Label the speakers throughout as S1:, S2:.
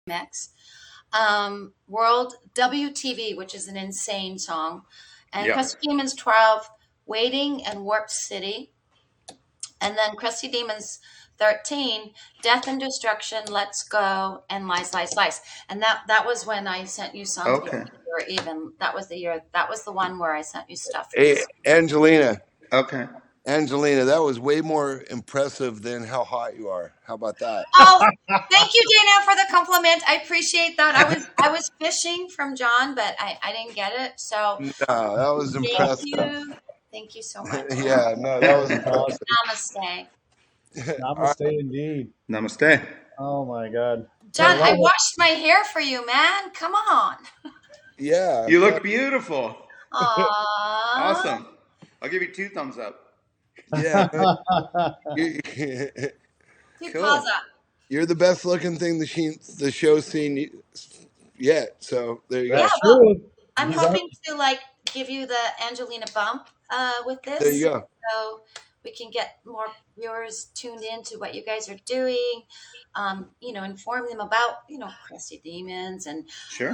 S1: mix. World WTV, which is an insane song, and
S2: Yeah.
S1: Crusty Demons 12, Waiting, and Warp City, and then Crusty Demons 13, Death and Destruction, Let's Go, and Lies, Lies, Lies. And that was when I sent you songs before
S2: Okay.
S1: you were even. That was the year. That was the one where I sent you stuff.
S3: Hey, Angelina.
S2: Okay.
S3: Angelina, that was way more impressive than how hot you are. How about that?
S1: Oh, thank you, Dana, for the compliment. I appreciate that. I was fishing from John, but I didn't get it. So
S3: No, that was
S1: thank
S3: impressive.
S1: you. Thank you so much.
S3: Yeah, no, that was impressive.
S1: Namaste.
S4: Namaste indeed.
S2: Namaste.
S4: Oh my God.
S1: John, I
S4: love it.
S1: washed my hair for you, man. Come on.
S3: Yeah.
S2: You look beautiful.
S1: Aww.
S2: Awesome. I'll give you 2 thumbs up.
S3: Yeah.
S1: Two
S2: Cool.
S1: paws up.
S3: You're the best looking thing the show's seen yet. So there you go.
S1: Yeah,
S4: That's
S1: well,
S4: true.
S1: I'm
S4: You got-
S1: hoping to give you the Angelina bump with this.
S3: There you go.
S1: So we can get more viewers tuned in to what you guys are doing. Inform them about, Crusty Demons and
S2: Sure.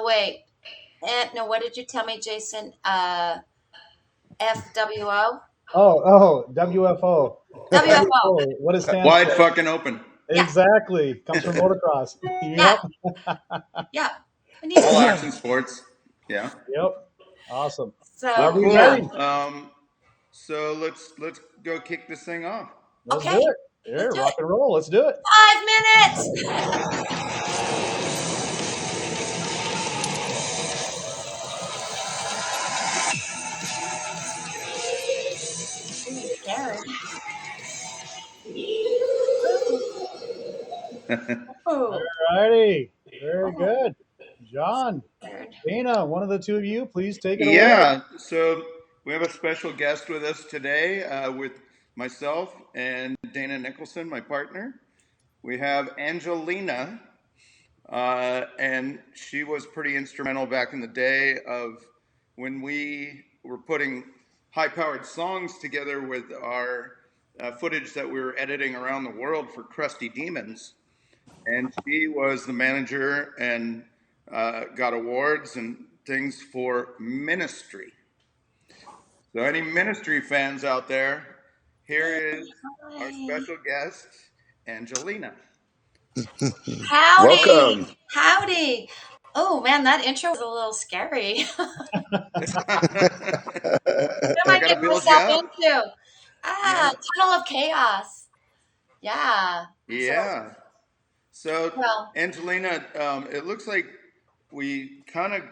S1: wait. No, what did you tell me, Jason? FWO?
S4: Oh, WFO.
S1: WFO.
S4: What it stands
S2: Wide
S4: for.
S2: fucking open.
S1: Yeah.
S4: Exactly. Comes from motocross.
S1: Yeah.
S4: Yep.
S1: Yeah. We need
S2: All
S1: to
S2: action sports. Yeah.
S4: Yep. Awesome.
S1: So
S2: Well,
S4: we
S2: cool.
S4: ready?
S2: So let's go kick this thing off.
S4: Let's
S1: Okay.
S4: do it. Yeah,
S1: Let's do
S4: rock and roll. Let's do it.
S1: 5 minutes. Scared. Oh,
S4: Alrighty. Very good. John,
S1: scared.
S4: Dana, one of the two of you, please take it away.
S2: Yeah. So we have a special guest with us today with myself and Dana Nicholson, my partner. We have Angelina, and she was pretty instrumental back in the day of when we were putting high-powered songs together with our footage that we were editing around the world for Crusty Demons. And she was the manager and got awards and things for Ministry. So any Ministry fans out there, here is our special guest, Angelina.
S1: Howdy.
S3: Welcome.
S1: Howdy. Oh man, that intro was a little scary. What am I
S2: Gotta
S1: getting
S2: build you
S1: myself
S2: up.
S1: into? Tunnel of chaos. Yeah.
S2: Yeah. So,
S1: Well,
S2: Angelina, it looks like we kind of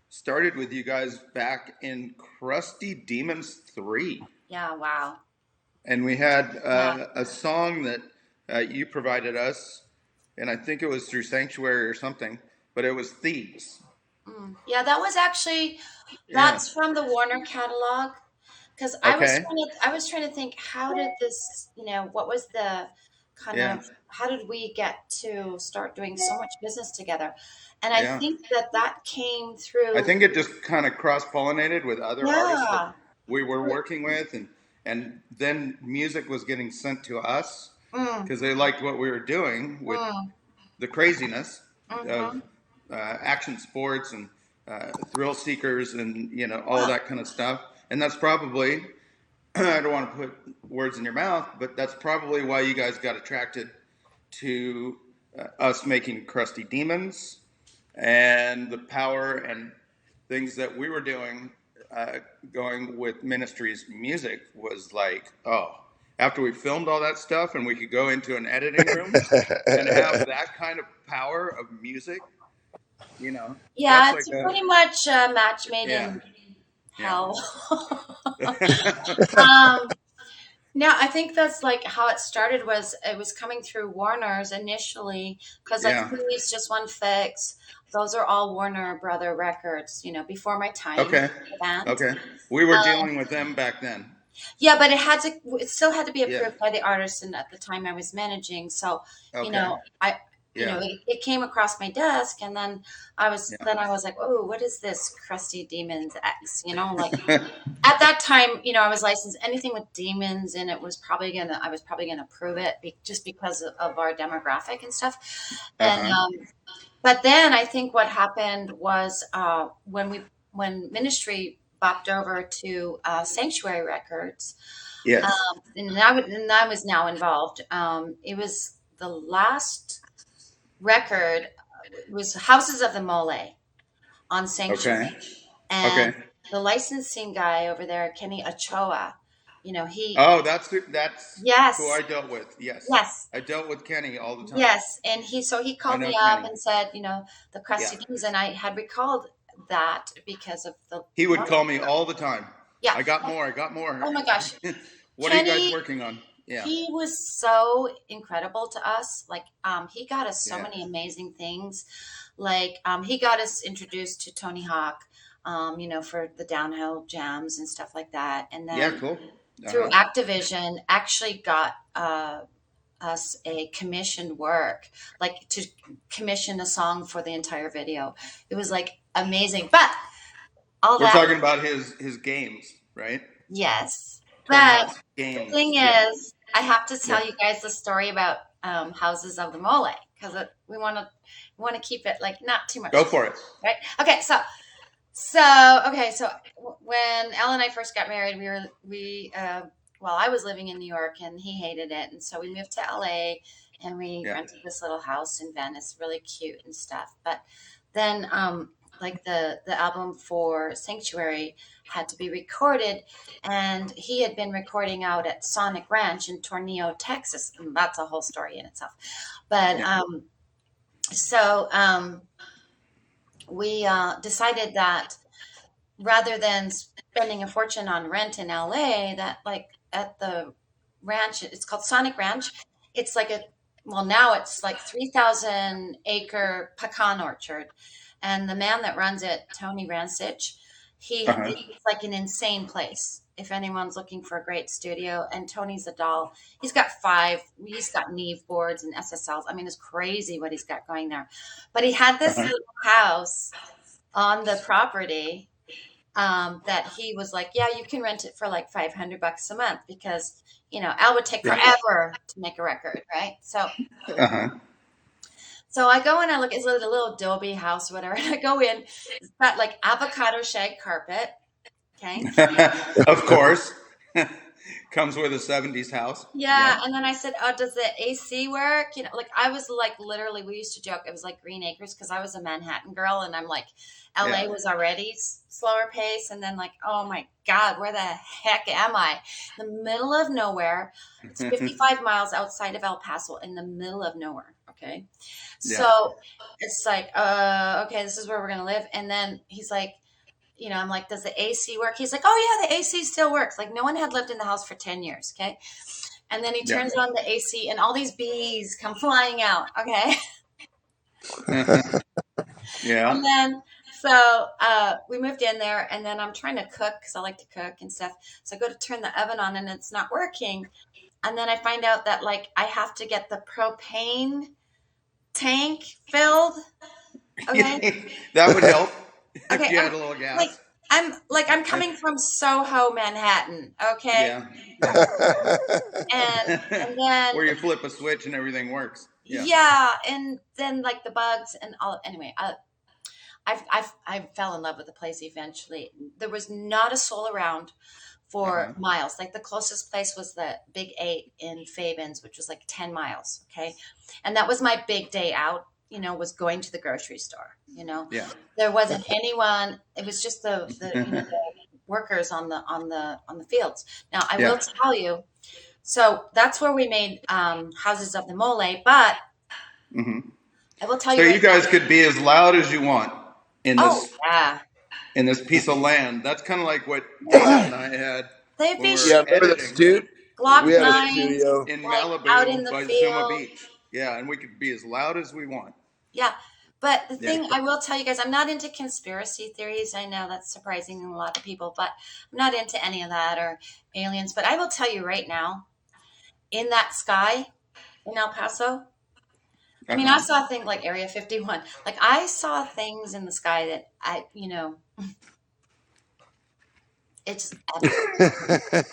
S2: started with you guys back in Crusty Demons 3.
S1: yeah, wow.
S2: And we had a song that you provided us, and I think it was through Sanctuary or something, but it was Thieves.
S1: Yeah, that was actually that's from the Warner catalog. Because I was trying to think, how did this, what was the kind of, how did we get to start doing so much business together? And I think that came through.
S2: I think it just kind of cross-pollinated with other artists that we were working with, and then music was getting sent to us because they liked what we were doing with the craziness of action sports and thrill seekers and all that kind of stuff. And that's probably, I don't want to put words in your mouth, but that's probably why you guys got attracted to us making Crusty Demons and the power and things that we were doing, going with Ministry's music was like, after we filmed all that stuff and we could go into an editing room and have that kind of power of music,
S1: Yeah,
S2: that's
S1: it's
S2: like
S1: pretty much a match made in hell. No, I think that's like how it started. It was coming through Warner's initially because Please Just One Fix. Those are all Warner Brother records. Before my time.
S2: Okay.
S1: in the band.
S2: Okay. We were dealing with them back then.
S1: Yeah, but it still had to be approved by the artist, and at the time I was managing. So
S2: Okay.
S1: you know,
S2: Yeah.
S1: it came across my desk, and then I was
S2: Yeah.
S1: like, oh, what is this Crusty Demons X? You know, like at that time, you know, I was licensed. Anything with demons in it was I was probably gonna prove it just because of our demographic and stuff. And
S2: Uh-huh.
S1: but then I think what happened was when Ministry bopped over to Sanctuary Records,
S2: Yes.
S1: and I was now involved. It was the last record was Houses of the Mole on
S2: Okay.
S1: Sanctuary, and
S2: Okay.
S1: the licensing guy over there, Kenny Ochoa, you know,
S2: Oh, that's who
S1: yes,
S2: I dealt with. Yes.
S1: yes,
S2: I dealt with Kenny all the time.
S1: yes, and he
S2: I
S1: called me
S2: know
S1: up
S2: Kenny.
S1: and said, you know, the
S2: Yeah.
S1: Crusty Demons, and I had recalled that because of the
S2: He would call me all the time.
S1: yeah.
S2: I got more. I got more.
S1: Oh my gosh,
S2: What are you guys
S1: Kenny,
S2: working on? Yeah.
S1: he was so incredible to us. Like, he got us so
S2: Yeah.
S1: many amazing things. Like, he got us introduced to Tony Hawk, you know, for the downhill jams and stuff like that. And
S2: Yeah,
S1: then
S2: cool.
S1: through
S2: Uh-huh.
S1: Activision, actually got us a commissioned work, like to commission a song for the entire video. It was like amazing. But all
S2: We're
S1: that,
S2: talking about his games, right?
S1: yes.
S2: Tony
S1: But
S2: Hawk's
S1: the
S2: games.
S1: thing
S2: Yeah.
S1: is, I have to
S2: Yeah.
S1: tell you guys the story about Houses of the Mole because we want to keep it like not too much,
S2: Go for it.
S1: right? Okay, so when Elle and I first got married, well, I was living in New York and he hated it, and so we moved to LA and we
S2: Yeah.
S1: rented this little house in Venice, really cute and stuff. But then, like the album for Sanctuary had to be recorded, and he had been recording out at Sonic Ranch in Tornillo, Texas, and that's a whole story in itself. But
S2: Yeah.
S1: so we decided that rather than spending a fortune on rent in LA, that like at the ranch, it's called Sonic Ranch. It's like now it's like 3,000 acre pecan orchard. And the man that runs it, Tony Rancich,
S2: Uh-huh.
S1: it's like an insane place. If anyone's looking for a great studio, and Tony's a doll. He's got Neve boards and SSLs. I mean, it's crazy what he's got going there. But he had this
S2: Uh-huh.
S1: little house on the property that he was like, yeah, you can rent it for like $500 a month because, you know, Al would take
S2: Yeah.
S1: forever to make a record, right?
S2: Uh-huh.
S1: So I go in, I look, it's a little adobe house, whatever. And I go in, it's got like avocado shag carpet. Okay.
S2: Of course. Comes with a 70s house.
S1: Yeah.
S2: Yeah.
S1: And then I said, oh, does the AC work? You know, like I was like, literally, we used to joke, it was like Green Acres because I was a Manhattan girl and I'm like, LA
S2: Yeah.
S1: was already slower pace. And then like, oh my God, where the heck am I? In the middle of nowhere. It's 55 miles outside of El Paso in the middle of nowhere. Okay.
S2: Yeah.
S1: So it's like, okay, this is where we're going to live. And then he's like, you know, I'm like, does the AC work? He's like, oh yeah, the AC still works. Like no one had lived in the house for 10 years. Okay. And then he
S2: Yeah.
S1: turns on the AC and all these bees come flying out. Okay.
S2: Yeah.
S1: And then, so we moved in there and then I'm trying to cook because I like to cook and stuff. So I go to turn the oven on and it's not working. And then I find out that like I have to get the propane tank filled. Okay.
S2: That would help
S1: Okay,
S2: if you had a little gas.
S1: I'm coming from Soho, Manhattan. Okay.
S2: Yeah.
S1: And then
S2: Where you flip a switch and everything works. Yeah.
S1: yeah, and then like the bugs and all. Anyway, I fell in love with the place eventually. There was not a soul around for
S2: Uh-huh.
S1: miles. Like the closest place was the Big 8 in Fabens, which was like 10 miles. Okay, and that was my big day out. You know, was going to the grocery store. You know,
S2: Yeah.
S1: there wasn't anyone. It was just the the workers on the fields. Now I
S2: Yeah.
S1: will tell you. So that's where we made Houses of the Mole. But
S2: Hmm.
S1: I will tell
S2: So
S1: you
S2: you
S1: right
S2: guys
S1: now.
S2: could be as loud as you want in
S1: Oh
S2: this
S1: yeah,
S2: in this piece of land. That's kind of like what Dana and I had
S1: they'd
S2: when
S1: be
S2: we were
S3: Yeah, remember the
S2: editing
S3: studio?
S1: Glock
S3: We had a
S1: nines
S3: studio.
S2: in
S1: like out in
S2: Malibu
S1: the
S2: by Zuma
S1: field.
S2: Beach. Yeah, and we could be as loud as we want.
S1: Yeah. But the
S2: Yeah.
S1: thing I will tell you guys, I'm not into conspiracy theories. I know that's surprising to a lot of people, but I'm not into any of that or aliens. But I will tell you right now, in that sky in El Paso, I mean, I saw things like Area 51. Like I saw things in the sky that it's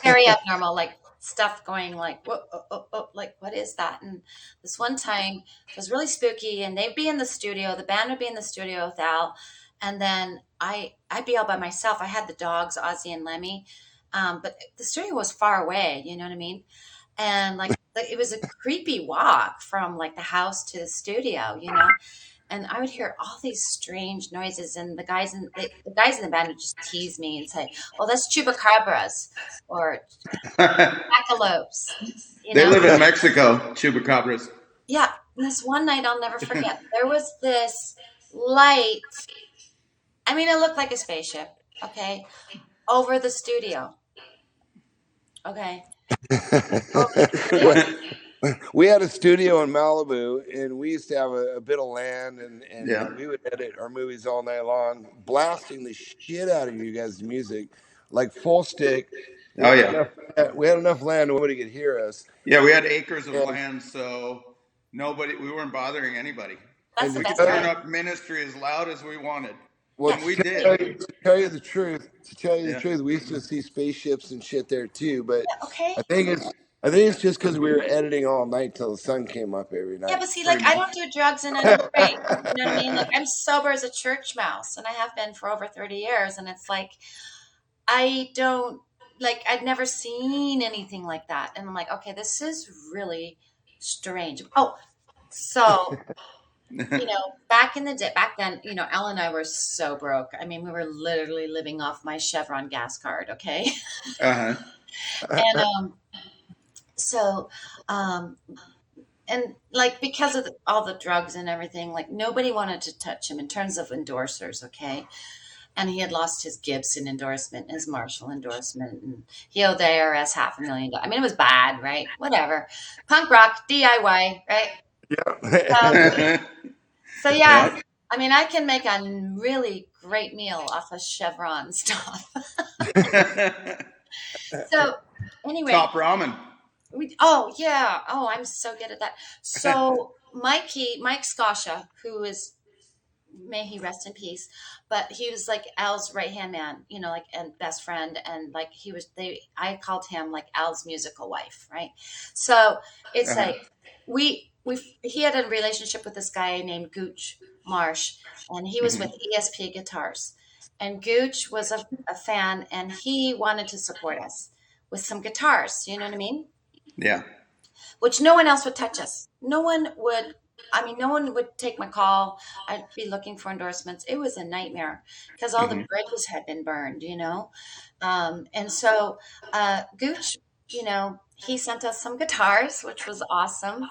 S1: very abnormal, like stuff going like, whoa, oh, oh, oh, like what is that? And this one time it was really spooky, and they'd be in the studio. The band would be in the studio with Al, and then I'd be all by myself. I had the dogs, Ozzy and Lemmy, but the studio was far away. You know what I mean? And like it was a creepy walk from like the house to the studio. And I would hear all these strange noises, and the guys in the band would just tease me and say, "Well, that's chupacabras or jackalopes,"
S2: They live in Mexico, chupacabras.
S1: Yeah, and this one night I'll never forget. There was this light. I mean, it looked like a spaceship. Okay, over the studio. Okay.
S3: We had a studio in Malibu, and we used to have a bit of land, and we would edit our movies all night long, blasting the shit out of you guys' music, like full stick. We had enough land, nobody could hear us.
S2: Yeah, we had acres of land, so we weren't bothering anybody.
S1: That's the
S2: we
S1: best
S2: could
S1: part.
S2: turn up Ministry as loud as we wanted.
S3: Well,
S2: and we did.
S3: To tell you the truth, we used to see spaceships and shit there too. But I think it's just because we were editing all night till the sun came up every night.
S1: Yeah, but see, like I don't do drugs and I don't drink. You know what I mean? Like I'm sober as a church mouse, and I have been for over 30 years. And it's like I don't like I'd never seen anything like that, and I'm like, okay, this is really strange. Oh, so. Back in the day, back then, Al and I were so broke. I mean, we were literally living off my Chevron gas card. Okay.
S2: Uh-huh.
S1: And and like because of all the drugs and everything, like nobody wanted to touch him in terms of endorsers. Okay. And he had lost his Gibson endorsement, his Marshall endorsement, and he owed the IRS $500,000. I mean, it was bad, right? Whatever. Punk rock, DIY, right?
S3: Yeah.
S1: So yeah, I mean, I can make a really great meal off of Chevron stuff. So anyway,
S2: top ramen.
S1: I'm so good at that. So Mike Scosha, who is, may he rest in peace, but he was like Al's right hand man, and best friend, and like I called him like Al's musical wife, right? So it's like he had a relationship with this guy named Gooch Marsh, and he was with ESP Guitars, and Gooch was a fan, and he wanted to support us with some guitars. You know what I mean?
S2: Yeah.
S1: Which no one else would touch us. No one would take my call. I'd be looking for endorsements. It was a nightmare because all the bridges had been burned, and so Gooch, he sent us some guitars, which was awesome.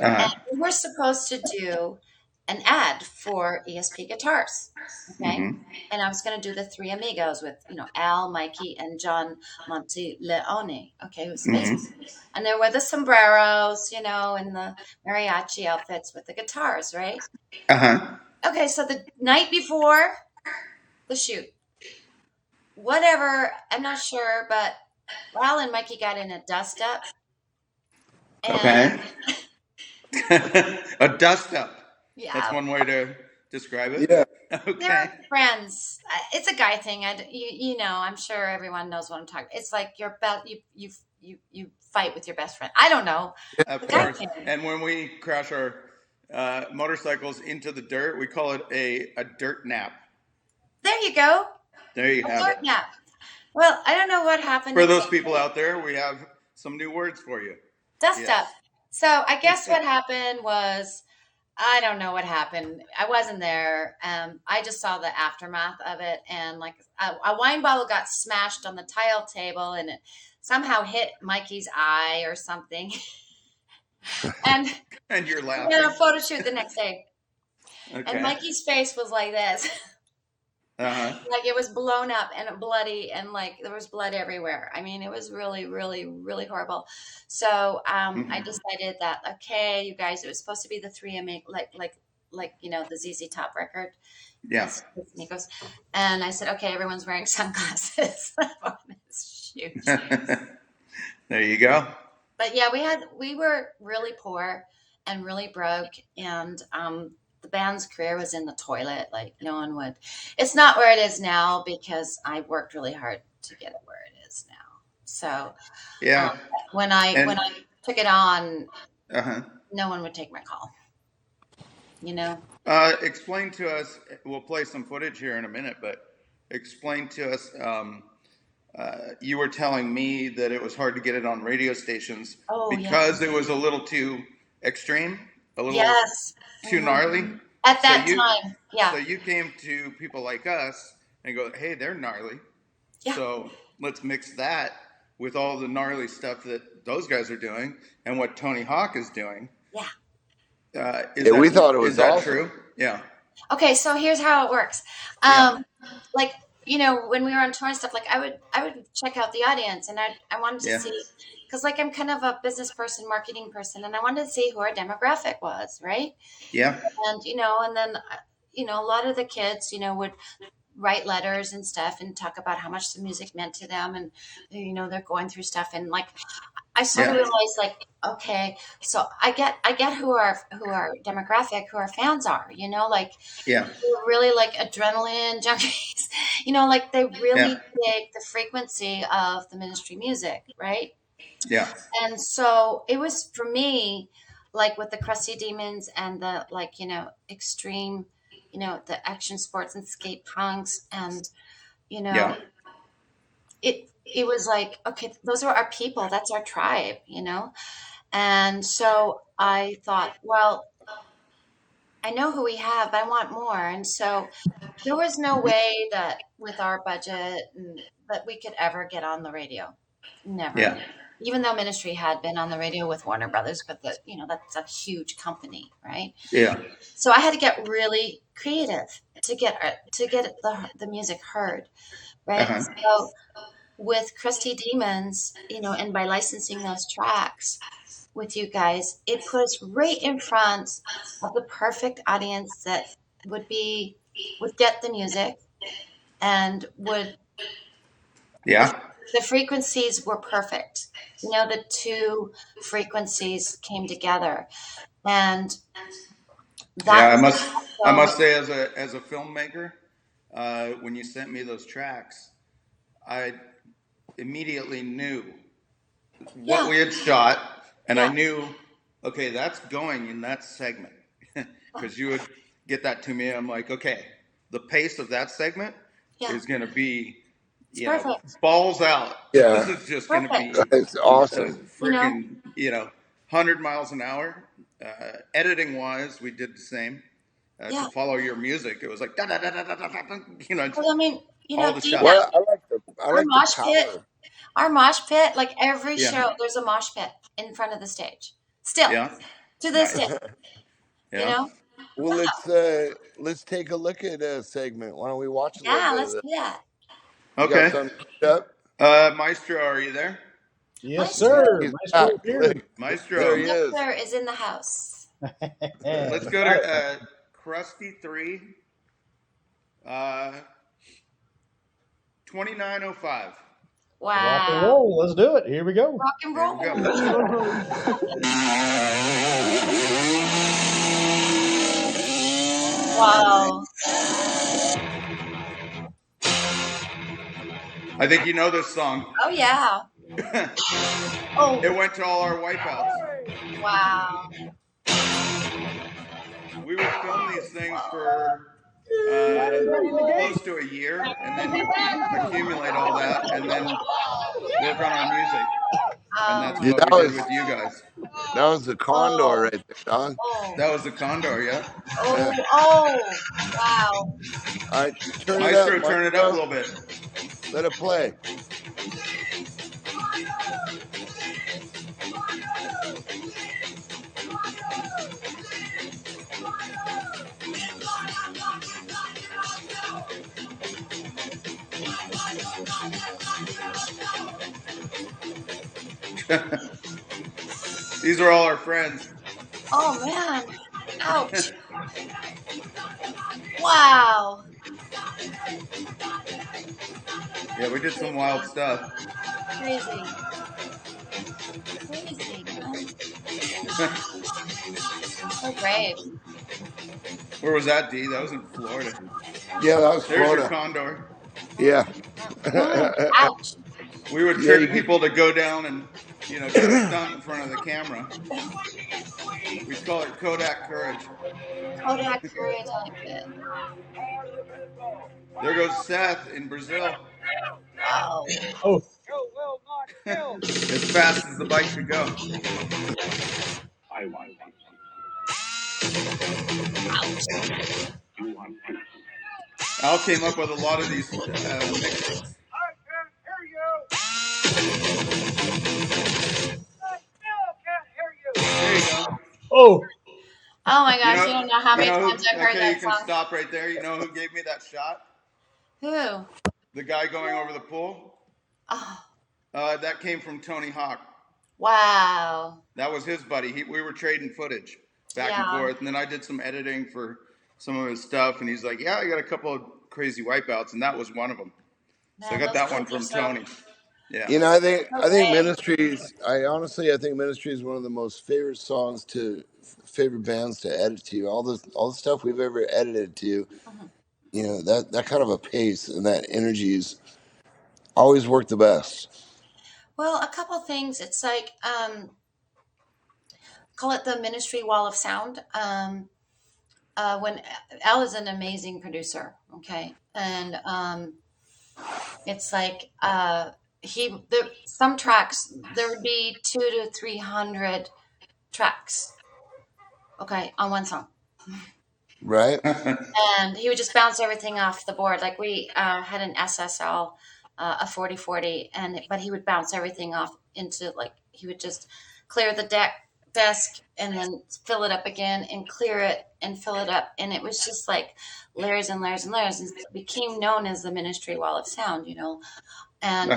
S1: And we were supposed to do an ad for ESP Guitars. Okay. And I was going to do the Three Amigos with, Al, Mikey, and John Monteleone. Okay. It was amazing. And there were the sombreros, and the mariachi outfits with the guitars, right? Okay. So the night before the shoot, whatever, I'm not sure, but Al and Mikey got in a dust up.
S2: And a dust up.
S1: Yeah.
S2: That's one way to describe it.
S3: Yeah.
S2: Okay.
S1: They're friends. It's a guy thing. I'm sure everyone knows what I'm talking. It's like you fight with your best friend. I don't know.
S2: Of course. And when we crash our motorcycles into the dirt, we call it a dirt nap.
S1: There you go.
S2: There you have
S1: dirt nap. Well, I don't know what happened.
S2: For those people out there, we have some new words for you.
S1: Dust up. So I guess what happened was, I don't know what happened. I wasn't there. I just saw the aftermath of it. And like a wine bottle got smashed on the tile table, and it somehow hit Mikey's eye or something. and
S2: you're laughing.
S1: We had a photo shoot the next day. Okay. And Mikey's face was like this. Like it was blown up and bloody, and like there was blood everywhere. I mean, it was really, really, really horrible. So I decided that, okay, you guys, it was supposed to be the Three Amigos, like the ZZ Top record.
S2: Yes.
S1: And I said, okay, everyone's wearing sunglasses on this shoot.
S2: There you go.
S1: But yeah, we were really poor, and really broke, and the band's career was in the toilet. Like no one would. It's not where it is now because I worked really hard to get it where it is now. So
S2: Yeah.
S1: when I took it on, no one would take my call.
S2: Explain to us. We'll play some footage here in a minute, but explain to us. You were telling me that it was hard to get it on radio stations because it was a little too extreme, a little too gnarly.
S1: At that time, yeah.
S2: So you came to people like us and go, hey, they're gnarly. Yeah. So let's mix that with all the gnarly stuff that those guys are doing and what Tony Hawk is doing.
S1: Yeah.
S3: We thought it was
S2: Is that true? Yeah.
S1: Okay, so here's how it works. Like, when we were on tour and stuff, like I would check out the audience, and I wanted to see, because like I'm kind of a business person, marketing person, and I wanted to see who our demographic was, right?
S2: Yeah.
S1: And and then a lot of the kids, would write letters and stuff and talk about how much the music meant to them, and they're going through stuff, and like I sort of realized, like, okay, so I get who our demographic, who our fans are, like they're really like adrenaline junkies, like they really dig the frequency of the Ministry music, right?
S2: Yeah.
S1: And so it was for me, like with the Crusty Demons and the extreme, the action sports and skate punks, and it was like, okay, those are our people. That's our tribe, And so I thought, well, I know who we have, but I want more. And so there was no way that with our budget that we could ever get on the radio. Never.
S2: Yeah.
S1: Even though Ministry had been on the radio with Warner Brothers, but that's a huge company, right?
S2: Yeah.
S1: So I had to get really creative to get the music heard, right? So with Crusty Demons, and by licensing those tracks with you guys, it put us right in front of the perfect audience that would get the music and would.
S2: Yeah.
S1: The frequencies were perfect. The two frequencies came together, and that.
S2: Yeah, I must say, as a filmmaker, when you sent me those tracks, I immediately knew what we had shot, and I knew, okay, that's going in that segment, because you would get that to me. I'm like, okay, the pace of that segment is going to be. Balls out.
S3: Yeah.
S2: This is just going to be.
S3: It's awesome.
S2: Freaking, 100 miles an hour. Editing wise, we did the same. To follow your music, it was like da da da da da da.
S1: Well, I mean,
S2: all the stuff.
S3: Well, I like
S1: mosh
S3: the
S1: pit. Our mosh pit, like every show, there's a mosh pit in front of the stage. Still, to this day.
S3: Well, let's take a look at a segment. Why don't we watch?
S1: Let's do that.
S2: Okay. Maestro, are you there?
S4: Yes, sir.
S2: Maestro.
S3: There he is.
S1: Maestro is in the house.
S2: Let's go to Crusty 3, 2905.
S1: Wow.
S4: Rock and roll. Let's do it. Here we go.
S1: Rock and roll. Wow.
S2: I think you know this song.
S1: Oh, yeah.
S2: It went to all our wipeouts.
S1: Wow.
S2: We would film these things for close to a year, and then accumulate all that, and then work on our music. And that's what we did with you guys.
S3: That was the Condor right there, dog.
S2: That was the Condor, yeah.
S1: Wow.
S3: All right, turn
S2: it up a little bit.
S3: Let it play.
S2: These are all our friends.
S1: Oh, man. Ouch. Wow.
S2: Yeah, we did some wild stuff.
S1: Crazy. So brave.
S2: Where was that, D? That was in Florida.
S3: Yeah, that was
S2: There's
S3: Florida.
S2: your condor.
S3: Yeah.
S1: Ouch.
S2: We would
S3: Yeah,
S2: trick people to go down and, do a stunt in front of the camera. We call it Kodak Courage.
S1: Kodak courage, I like it.
S2: There goes Seth in Brazil.
S1: Oh.
S4: Oh,
S2: As fast as the bike could go. Al came up with a lot of these mixes. There you go.
S4: oh,
S1: Oh my gosh, you don't know how many times I've heard
S2: okay,
S1: that
S2: you can
S1: song.
S2: stop right there. You know who gave me that shot?
S1: Who?
S2: The guy going over the pool.
S1: Oh,
S2: That came from Tony Hawk.
S1: wow.
S2: That was his buddy. We were trading footage back and forth, and then I did some editing for some of his stuff, and he's like, "Yeah, I got a couple of crazy wipeouts," and that was one of them. So I got that one from Tony. Yeah.
S3: You know, I think Ministries. I think Ministries is one of the most favorite bands to edit to. All the stuff we've ever edited to, that kind of a pace and that energies always work the best.
S1: Well, a couple things. It's like call it the Ministry Wall of Sound. When Al is an amazing producer, okay, and it's like some tracks there would be 200 to 300 tracks, okay, on one song.
S3: Right.
S1: And he would just bounce everything off the board. Like we had an SSL, a 4040, but he would bounce everything off into he would just clear the desk and then fill it up again and clear it and fill it up. And it was just like layers and layers and layers. And it became known as the Ministry Wall of Sound, And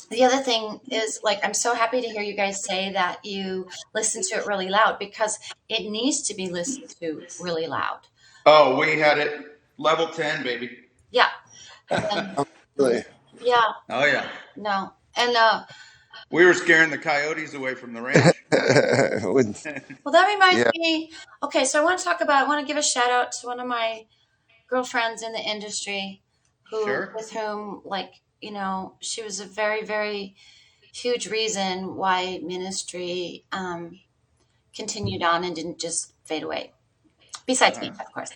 S1: the other thing is, I'm so happy to hear you guys say that you listen to it really loud, because it needs to be listened to really loud.
S2: Oh, we had it level 10, baby.
S1: Yeah.
S3: Really?
S1: Yeah.
S2: Oh, yeah.
S1: No. And
S2: we were scaring the coyotes away from the ranch.
S1: Well, that reminds me. Okay, so I want to give a shout out to one of my girlfriends in the industry with whom, she was a very, very huge reason why Ministry continued on and didn't just fade away. Besides me, of course.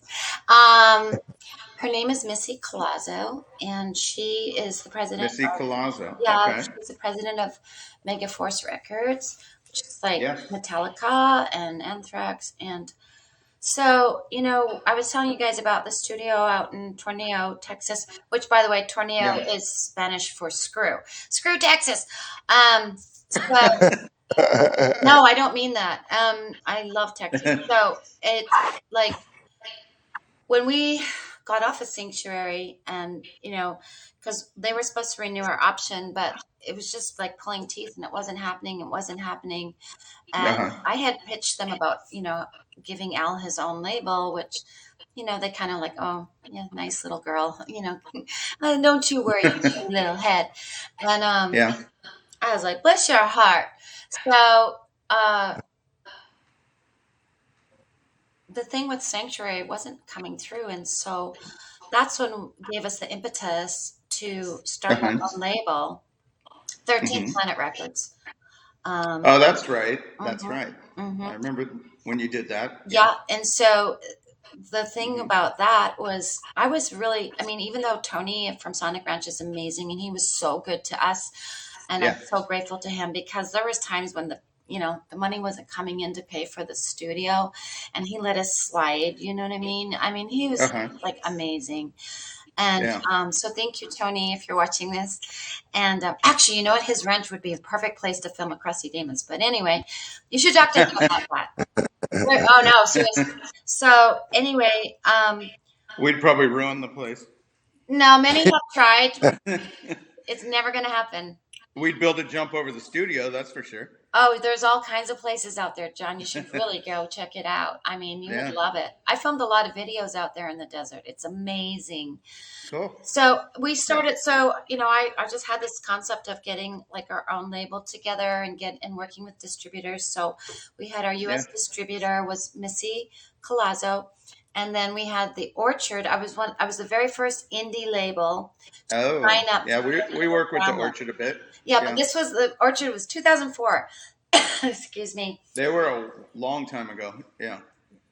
S1: Her name is Missy Colazzo, and she is the president.
S2: Missy Colazzo.
S1: Yeah,
S2: okay.
S1: She's the president of Megaforce Records, which is Metallica and Anthrax. And so, I was telling you guys about the studio out in Tornillo, Texas, which, by the way, Tornillo is Spanish for screw. Screw Texas. No, I don't mean that. I love Texas. So it's like when we got off of Sanctuary, and because they were supposed to renew our option, but it was just like pulling teeth, and it wasn't happening. And I had pitched them about giving Al his own label, which they kind of like, oh yeah, nice little girl, don't you worry, you little head. And I was like, bless your heart. So the thing with Sanctuary wasn't coming through, and so that's when gave us the impetus to start our own label, 13 Planet Records.
S2: Oh, that's right. That's right. I remember when you did that.
S1: Yeah, and so the thing about that was I was really, even though Tony from Sonic Ranch is amazing and he was so good to us, and I'm so grateful to him, because there was times when the money wasn't coming in to pay for the studio, and he let us slide, you know what I mean? He was amazing. And so thank you, Tony, if you're watching this. And actually, you know what? His ranch would be a perfect place to film a Crusty Demons. But anyway, you should talk to him about that. Oh, no, seriously. So anyway.
S2: We'd probably ruin the place.
S1: No, many have tried. It's never going to happen.
S2: We'd build a jump over the studio, that's for sure.
S1: Oh, there's all kinds of places out there, John. You should really go check it out. I mean, you would love it. I filmed a lot of videos out there in the desert. It's amazing.
S2: Cool.
S1: So we started, I just had this concept of getting like our own label together and working with distributors. So we had our US distributor was Missy Colazzo. And then we had the Orchard. I was the very first indie label to sign up.
S2: Yeah, we work with the Orchard a bit.
S1: Yeah, but the Orchard was 2004. Excuse me.
S2: They were a long time ago. Yeah.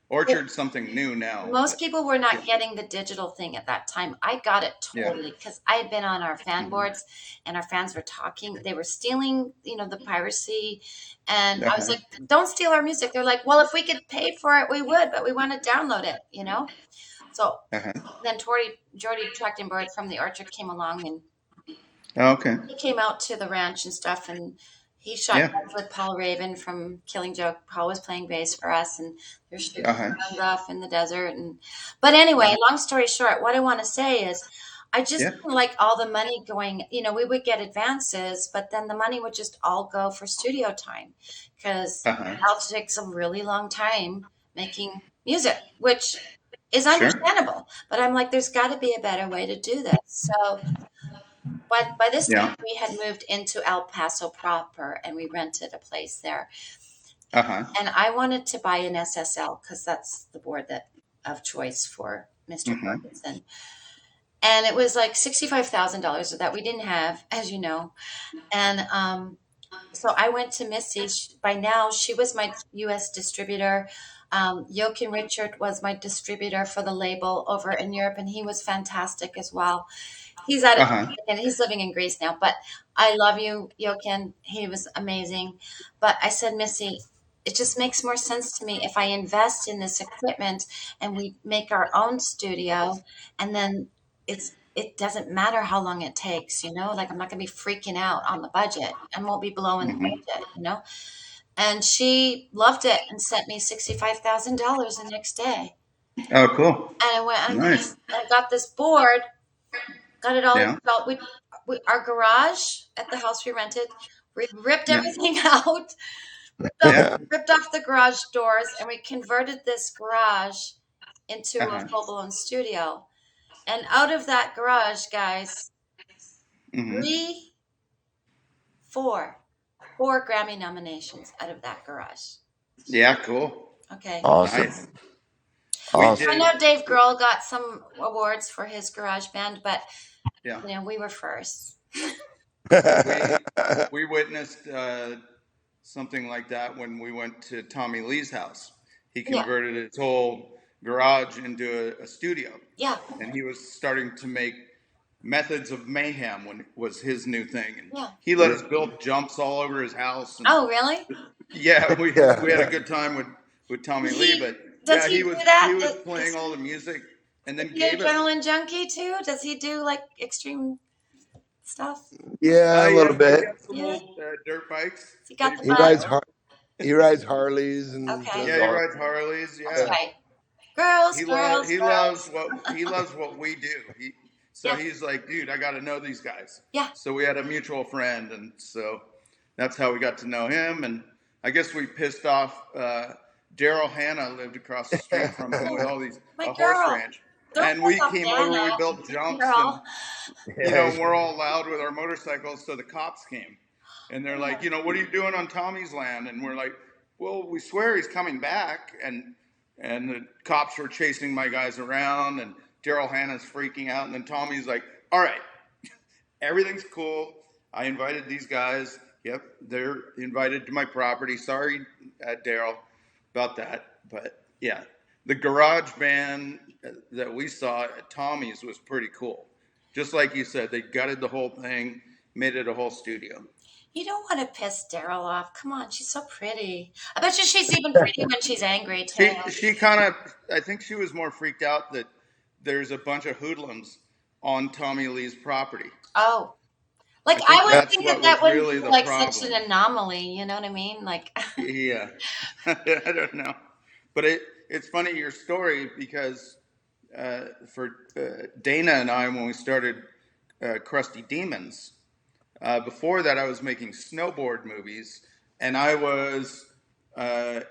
S2: Orchard's something new now.
S1: Most people were not getting the digital thing at that time. I got it totally because I had been on our fan boards and our fans were talking. They were stealing, the piracy. And I was like, don't steal our music. They're like, well, if we could pay for it, we would, but we want to download it, So then Jordy Trachtenberg from the Orchard came along and he came out to the ranch and stuff and he shot guns with Paul Raven from Killing Joke. Paul was playing bass for us, and they're shooting guns off in the desert. But anyway, long story short, what I want to say is, I just didn't like all the money going. We would get advances, but then the money would just all go for studio time because it takes a really long time making music, which is understandable. But I'm like, there's got to be a better way to do this. So. But by this time, we had moved into El Paso proper, and we rented a place there. And I wanted to buy an SSL because that's the board of choice for Mr. Ferguson. And it was like $65,000 that we didn't have, as you know. And so I went to Missy. By now, she was my U.S. distributor. Jochen Richard was my distributor for the label over in Europe, and he was fantastic as well. He's and he's living in Greece now, but I love you, Jochen. He was amazing. But I said, Missy, it just makes more sense to me if I invest in this equipment and we make our own studio, and then it doesn't matter how long it takes, like I'm not going to be freaking out on the budget and won't be blowing the budget, And she loved it and sent me $65,000 the next day.
S2: Oh, cool.
S1: And I went, I got this board. Got it all. Our garage at the house we rented, we ripped everything out, ripped off the garage doors, and we converted this garage into a full-blown studio. And out of that garage, guys, four Grammy nominations out of that garage.
S2: Yeah, cool.
S1: Okay.
S3: Awesome.
S2: Nice.
S3: Awesome.
S1: I know Dave Grohl got some awards for his garage band, but we were first.
S2: we witnessed something like that when we went to Tommy Lee's house. He converted his whole garage into a studio.
S1: Yeah.
S2: And he was starting to make Methods of Mayhem when it was his new thing. And he let us build jumps all over his house. And
S1: oh, really?
S2: Yeah, we had a good time with Tommy Lee, but he was playing all the music. And then
S1: gave adrenaline junkie too? Does he do like extreme stuff?
S3: Yeah, a little bit.
S2: He got some old dirt bikes.
S3: He rides Harleys and
S2: he rides Harleys. Yeah,
S1: that's right. Girls.
S2: He loves what we do. He's like, dude, I got to know these guys.
S1: Yeah.
S2: So we had a mutual friend, and so that's how we got to know him. And I guess we pissed off Daryl Hannah lived across the street from him with all these horse ranch. And we came over, we built jumps, and we're all loud with our motorcycles. So the cops came, and they're like, what are you doing on Tommy's land? And we're like, well, we swear he's coming back. And the cops were chasing my guys around, and Daryl Hannah's freaking out. And then Tommy's like, all right, everything's cool. I invited these guys. Yep, they're invited to my property. Sorry, Daryl, about that. But yeah, the garage band that we saw at Tommy's was pretty cool. Just like you said, they gutted the whole thing, made it a whole studio.
S1: You don't want to piss Daryl off. Come on, she's so pretty. I bet you she's even pretty when she's angry too.
S2: She kind of, I think she was more freaked out that there's a bunch of hoodlums on Tommy Lee's property.
S1: Oh. Like I would think that wouldn't really be like such an anomaly, you know what I mean? Like
S2: yeah. I don't know. But it's funny your story because for Dana and I, when we started Crusty Demons, before that I was making snowboard movies and I was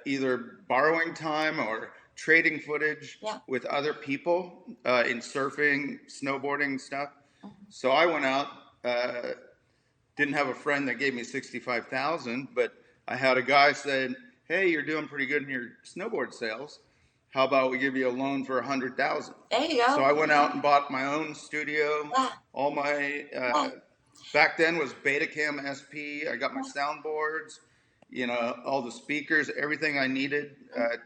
S2: either borrowing time or trading footage with other people in surfing, snowboarding stuff. So I went out. Didn't have a friend that gave me 65,000, but I had a guy said, "Hey, you're doing pretty good in your snowboard sales. How about we give you a loan for 100,000?"
S1: There you go.
S2: So I went out and bought my own studio. All my back then was Betacam SP. I got my soundboards, all the speakers, everything I needed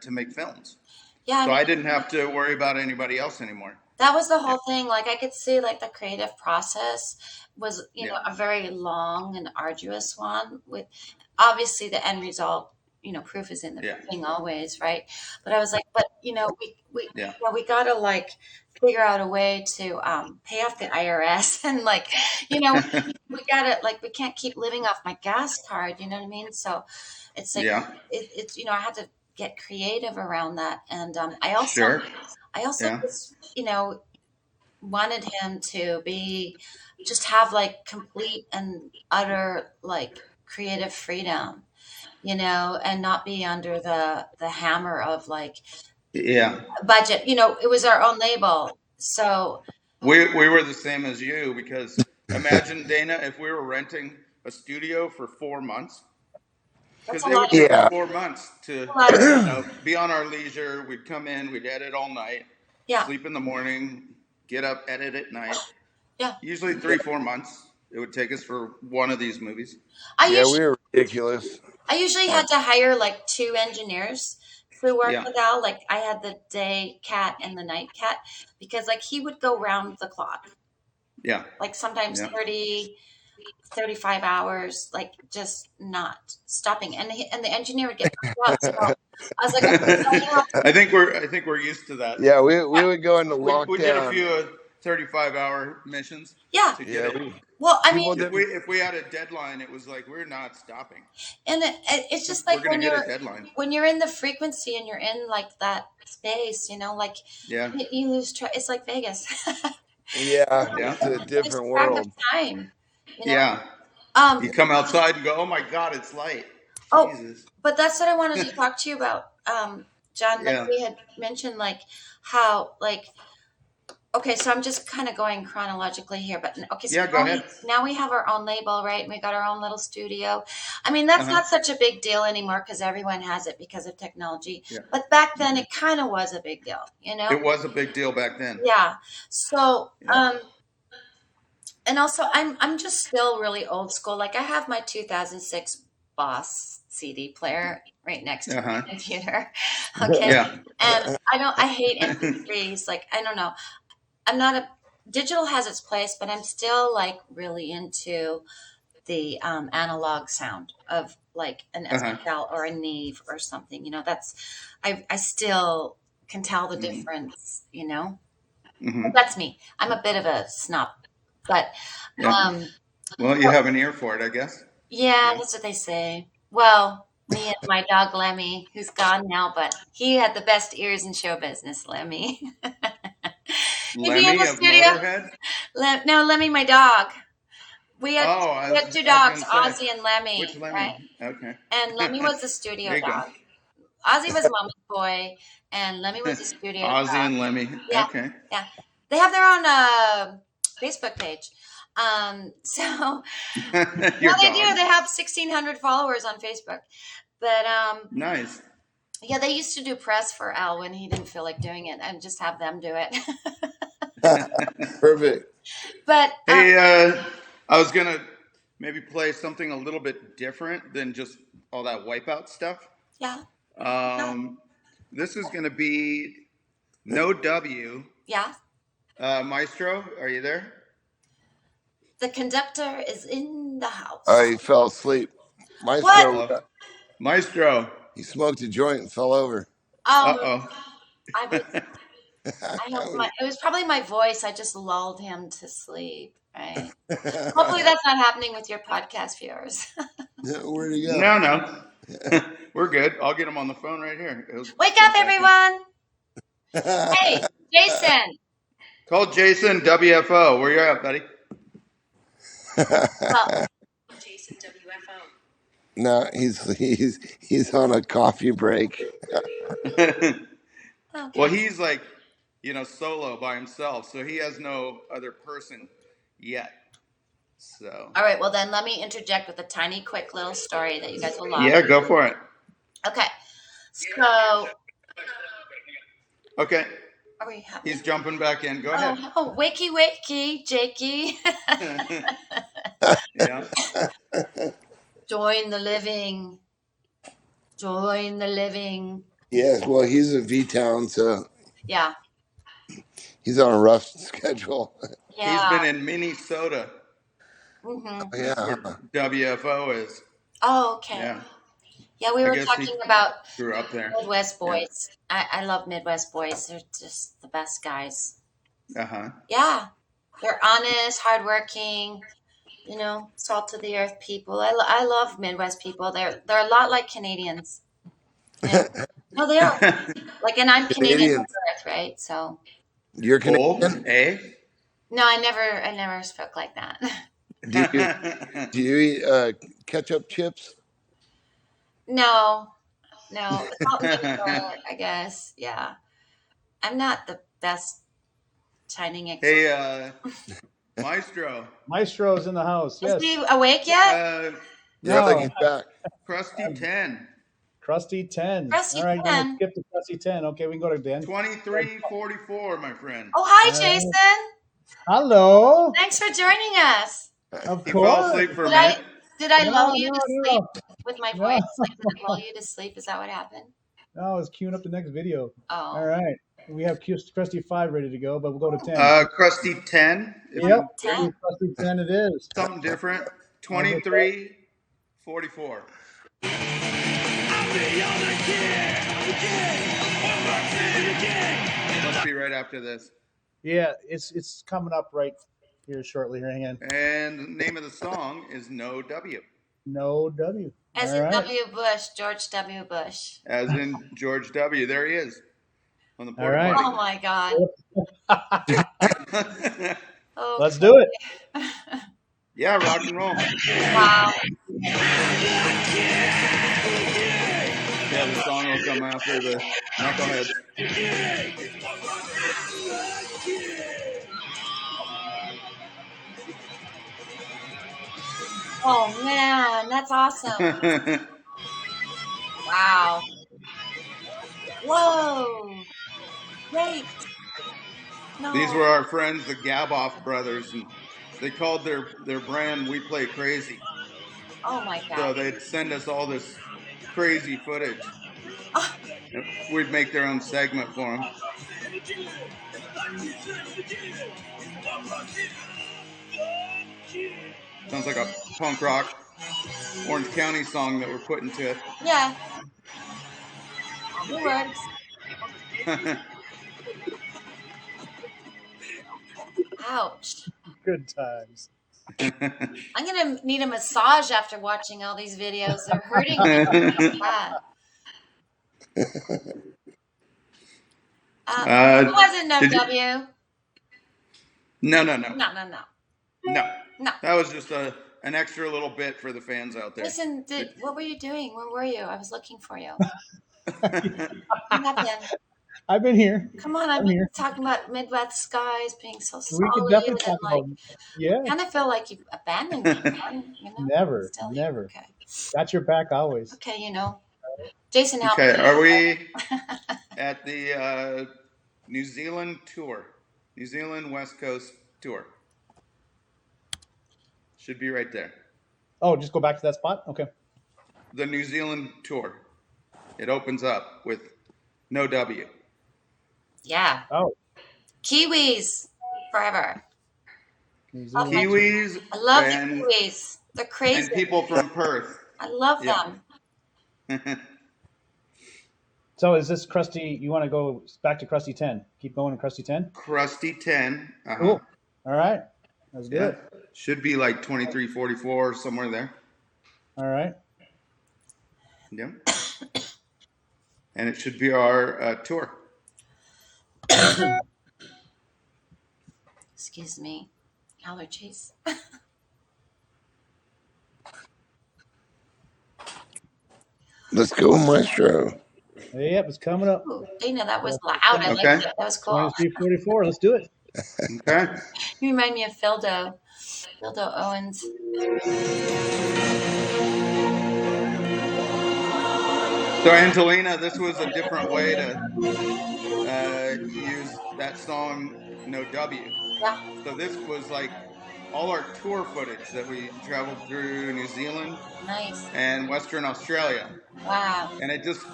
S2: to make films. Yeah. So I didn't have to worry about anybody else anymore.
S1: That was the whole thing. Like I could see like the creative process was, a very long and arduous one with obviously the end result, proof is in the pudding always, right? But I was like, we gotta like figure out a way to pay off the IRS and like, we gotta like we can't keep living off my gas card, you know what I mean? So it's like it's I had to get creative around that, and I also just wanted him to just have like complete and utter like creative freedom, and not be under the hammer of like budget. It was our own label, so
S2: we were the same as you, because imagine, Dana, if we were renting a studio for 4 months. Because it would take us 4 months to be on our leisure. We'd come in, we'd edit all night, sleep in the morning, get up, edit at night. Yeah. Usually 3-4 months it would take us for one of these movies.
S3: We were ridiculous.
S1: I usually had to hire like 2 engineers to work with Al. Like I had the day cat and the night cat, because like he would go round the clock. Yeah. Like sometimes 30, 35 hours, like just not stopping, and the engineer would get up. So I was like,
S2: I think we're used to that.
S3: Yeah, we would go into lockdown.
S2: We did a few 35-hour missions.
S1: Yeah.
S2: To get it.
S1: Well, I mean,
S2: if we had a deadline, it was like we're not stopping.
S1: And it's just like when you're in the frequency and you're in like that space, like you lose track. It's like Vegas.
S3: It's a different world.
S1: Of time.
S2: You come outside and go, "Oh my God, it's light."
S1: Oh, Jesus. But that's what I wanted to talk to you about, John. Like we had mentioned, like how, like, okay, so I'm just kind of going chronologically here, but okay. So
S2: go ahead.
S1: Now we have our own label, right? And we got our own little studio. I mean, that's not such a big deal anymore because everyone has it because of technology. Yeah. But back then, it kind of was a big deal,
S2: It was a big deal back then.
S1: Yeah. So, and also, I'm just still really old school. Like I have my 2006 Boss CD player right next to my computer. Okay. Yeah. And I hate MP3s. Like, I don't know. Digital has its place, but I'm still like really into the analog sound of like an SSL or a Neve or something. I still can tell the difference, But that's me. I'm a bit of a snob. But
S2: well, you have an ear for it, I guess.
S1: Yeah, that's what they say. Well, me and my dog Lemmy, who's gone now, but he had the best ears in show business, Lemmy.
S2: Lemmy of Motorhead?
S1: No, Lemmy, my dog. We had 2 dogs, Ozzy and Lemmy.
S2: Which Lemmy?
S1: Right?
S2: Okay.
S1: And Lemmy was the studio dog. Ozzy was Mama's boy, and Lemmy was the studio dog.
S2: Ozzy and Lemmy.
S1: Yeah.
S2: Okay.
S1: Yeah. They have their own Facebook page. So they do. They have 1,600 followers on Facebook. But
S2: nice.
S1: Yeah, they used to do press for Al when he didn't feel like doing it, and just have them do it.
S3: Perfect.
S1: But
S2: hey, I was gonna maybe play something a little bit different than just all that Wipeout stuff.
S1: Yeah.
S2: This is gonna be No W.
S1: Yeah.
S2: Maestro, are you there?
S1: The conductor is in the house.
S3: He fell asleep.
S2: Maestro.
S3: He smoked a joint and fell over.
S2: Uh-oh.
S1: It was probably my voice. I just lulled him to sleep. Right. Hopefully that's not happening with your podcast viewers.
S3: Where'd he go?
S2: No. We're good. I'll get him on the phone right here.
S1: Wake up, everyone. Hey, Jason.
S2: Call Jason WFO. Where you at, buddy?
S1: Well,
S5: Jason WFO.
S3: No, he's on a coffee break.
S1: Okay.
S2: Well, he's like, solo by himself, so he has no other person yet. So.
S1: All right. Well, then let me interject with a tiny, quick little story that you guys will love.
S2: Yeah, go for it.
S1: Okay. So.
S2: Okay.
S1: Are we happy?
S2: He's jumping back in. Go ahead.
S1: Oh, wakey, Jakey.
S2: Yeah.
S1: Join the living. Join the living.
S3: Yes, well, he's a V-Town, so
S1: yeah,
S3: he's on a rough schedule.
S1: Yeah.
S2: He's been in Minnesota.
S1: Mm-hmm.
S2: That's where WFO is.
S1: Oh, okay. Yeah, we were talking about
S2: grew up there.
S1: Midwest boys. Yeah. I love Midwest boys. They're just the best guys.
S2: Uh-huh.
S1: Yeah. They're honest, hardworking, salt of the earth people. I love Midwest people. They're a lot like Canadians. Yeah. No, they are. And I'm Canadian by birth, right? So
S3: you're Canadian,
S2: eh?
S1: No, I never spoke like that.
S3: Do you eat ketchup chips?
S1: No. Salt and vinegar, I guess. Yeah. I'm not the best shining example.
S2: Hey, Maestro.
S4: Maestro's in the house. Yes.
S1: Is he awake yet?
S3: Yeah, he's back.
S2: Crusty 10.
S4: Crusty 10.
S1: Crusty
S4: All right,
S1: 10.
S4: I'm gonna skip to Crusty 10. Okay, we can go to Dan.
S2: 2344, my friend.
S1: Oh, hi, Jason.
S4: Hello.
S1: Thanks for joining us.
S4: Of
S2: He
S4: course.
S2: fell asleep for a minute.
S1: Did I lull you to sleep with my voice? Did I lull you to sleep? Is that what happened?
S4: No, I was queuing up the next video.
S1: Oh.
S4: All right. We have Crusty 5 ready to go, but we'll go to 10.
S2: Crusty 10.
S4: Yep. 10. Crusty 10 it is.
S2: Something different. 2344. Must be right after this.
S4: Yeah, it's coming up right here shortly. Here, hang on.
S2: And the name of the song is No W.
S4: No W.
S1: As in W. Bush, George W. Bush.
S2: As in George W. There he is. On the porta
S4: right.
S1: Oh my God.
S4: Let's do it.
S2: Yeah, rock and roll.
S1: Wow.
S2: Yeah, the song will come after the knuckleheads.
S1: Oh man, that's awesome. Wow. Whoa. Great. No.
S2: These were our friends, the Gaboff brothers, and they called their brand "We Play Crazy."
S1: Oh my God.
S2: So they'd send us all this crazy footage. And we'd make their own segment for them. Sounds like a punk rock Orange County song that we're putting to it.
S1: Yeah. It works. Ouch.
S4: Good times.
S1: I'm going to need a massage after watching all these videos. They're hurting me. Who wasn't No W?
S2: No.
S1: No.
S2: No. That was just an extra little bit for the fans out there.
S1: Listen, what were you doing? Where were you? I was looking for you. What happened?
S4: I've been here.
S1: Come on, I'm
S4: here.
S1: talking about Midwest skies being so solid.
S4: We can definitely talk about
S1: I kind of feel like you've abandoned me, man.
S4: Never.
S1: Okay.
S4: Got your back always.
S1: Okay, Jason, help me.
S2: Okay, are we at the New Zealand tour? New Zealand West Coast tour. Should be right there.
S4: Oh, just go back to that spot? Okay.
S2: The New Zealand tour. It opens up with No W.
S1: Yeah.
S4: Oh.
S1: Kiwis forever.
S2: Kiwis.
S1: I love the Kiwis. They're crazy.
S2: And people from Perth.
S1: I love them.
S4: So is this Crusty? You want to go back to Crusty 10? Keep going to Crusty 10?
S2: Crusty 10.
S4: Cool. All right. That's good.
S2: Should be like 2344 somewhere there.
S4: All right.
S2: Yeah. And it should be our tour.
S1: Excuse me. Allergies.
S3: Let's go, Maestro.
S4: Yep, it's coming up.
S1: Ooh, Dana, that was loud. I liked it. That was cool.
S4: 23:44. Let's do it.
S2: Okay.
S1: You remind me of Phildo Owens.
S2: So, Angelina, this was a different way to use that song, No W.
S1: Yeah.
S2: So this was like all our tour footage that we traveled through New Zealand and Western Australia.
S1: Wow.
S2: And it just,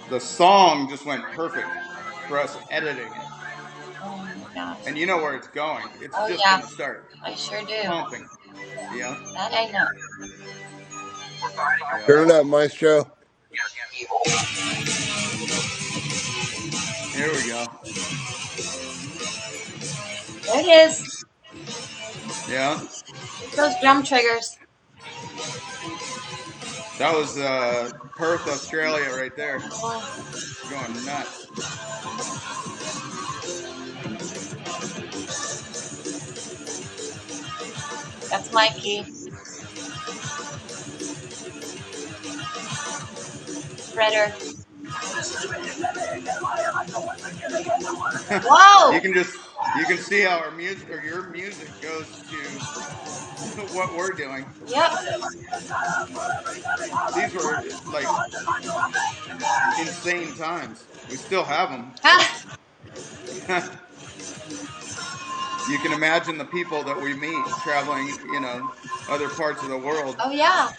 S2: the song just went perfect for us editing it.
S1: Oh my gosh.
S2: And you know where it's going. It's just
S1: yeah.
S2: going to start
S1: I sure do.
S2: pumping. Yeah.
S1: That I know.
S2: Yeah.
S3: Turn it up, Maestro.
S2: Here we go.
S1: There it is.
S2: Yeah.
S1: Those drum triggers.
S2: That was Perth, Australia right there. Going nuts.
S1: That's Mikey. Spreader. Whoa!
S2: You can see how our music or your music goes to what we're doing.
S1: Yep.
S2: These were like insane times. We still have them. You can imagine the people that we meet traveling, other parts of the world.
S1: Oh yeah.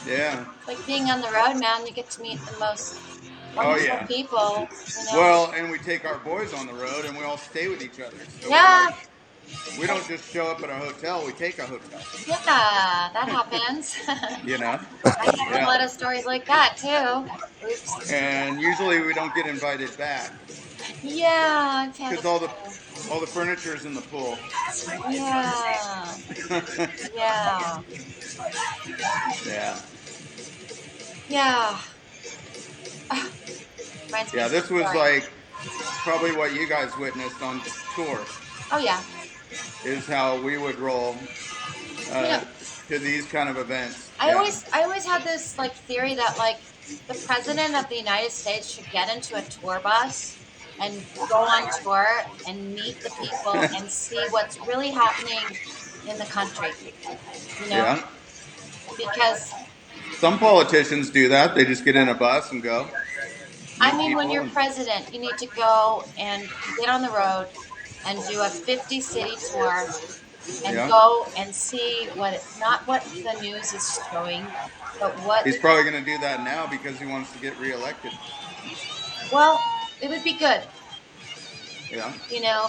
S2: Yeah.
S1: Like being on the road, man, you get to meet the most wonderful people.
S2: Well, and we take our boys on the road, and we all stay with each other. So
S1: yeah.
S2: We don't just show up at a hotel; we take a hotel.
S1: Yeah, that happens. I have a lot of stories like that too. Oops.
S2: And usually we don't get invited back.
S1: Yeah,
S2: because all the furniture's in the pool.
S1: Yeah. Yeah.
S2: Yeah.
S1: Yeah.
S2: Yeah, this was like probably what you guys witnessed on tour.
S1: Oh yeah.
S2: Is how we would roll to these kind of events.
S1: I always had this like theory that like the president of the United States should get into a tour bus and go on tour and meet the people and see what's really happening in the country.
S2: Yeah.
S1: Because
S2: some politicians do that. They just get in a bus and go.
S1: I mean, when you're president, you need to go and get on the road and do a 50-city tour and go and see not what the news is showing, but what...
S2: He's probably going to do that now because he wants to get reelected.
S1: Well, it would be good.
S2: Yeah.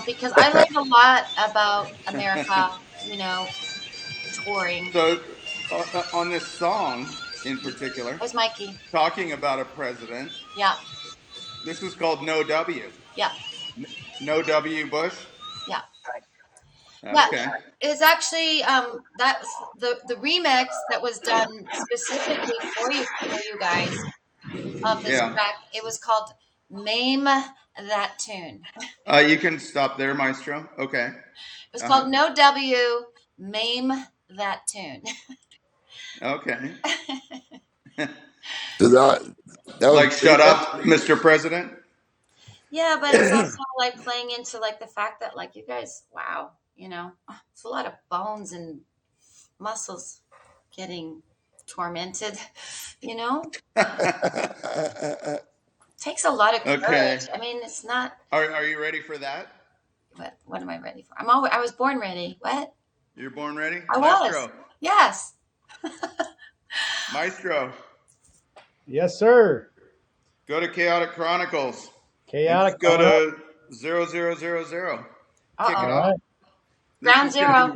S1: Because I learned a lot about America, touring.
S2: So, on this song in particular...
S1: Where's Mikey?
S2: Talking about a president.
S1: Yeah.
S2: This is called No W.
S1: Yeah.
S2: No W Bush?
S1: Yeah.
S2: Okay.
S1: Yeah, it's actually that's the remix that was done specifically for you guys of this track. It was called "Maim That Tune."
S2: You can stop there, Maestro. Okay.
S1: It was called "No W, Maim That Tune."
S2: Okay.
S3: So that was
S2: like shut up, Mr. President.
S1: Yeah, but it's also like playing into like the fact that like you guys, wow. It's a lot of bones and muscles getting tormented, Takes a lot of courage. Okay. I mean, it's not...
S2: Are you ready for that?
S1: What am I ready for? I was born ready. What?
S2: You're born ready?
S1: I
S2: Maestro.
S1: Was. Yes.
S2: Maestro.
S4: Yes, sir.
S2: Go to Chaotic Chronicles.
S4: Chaotic.
S2: Go to 0000.
S1: Kick it off. Ground Zero.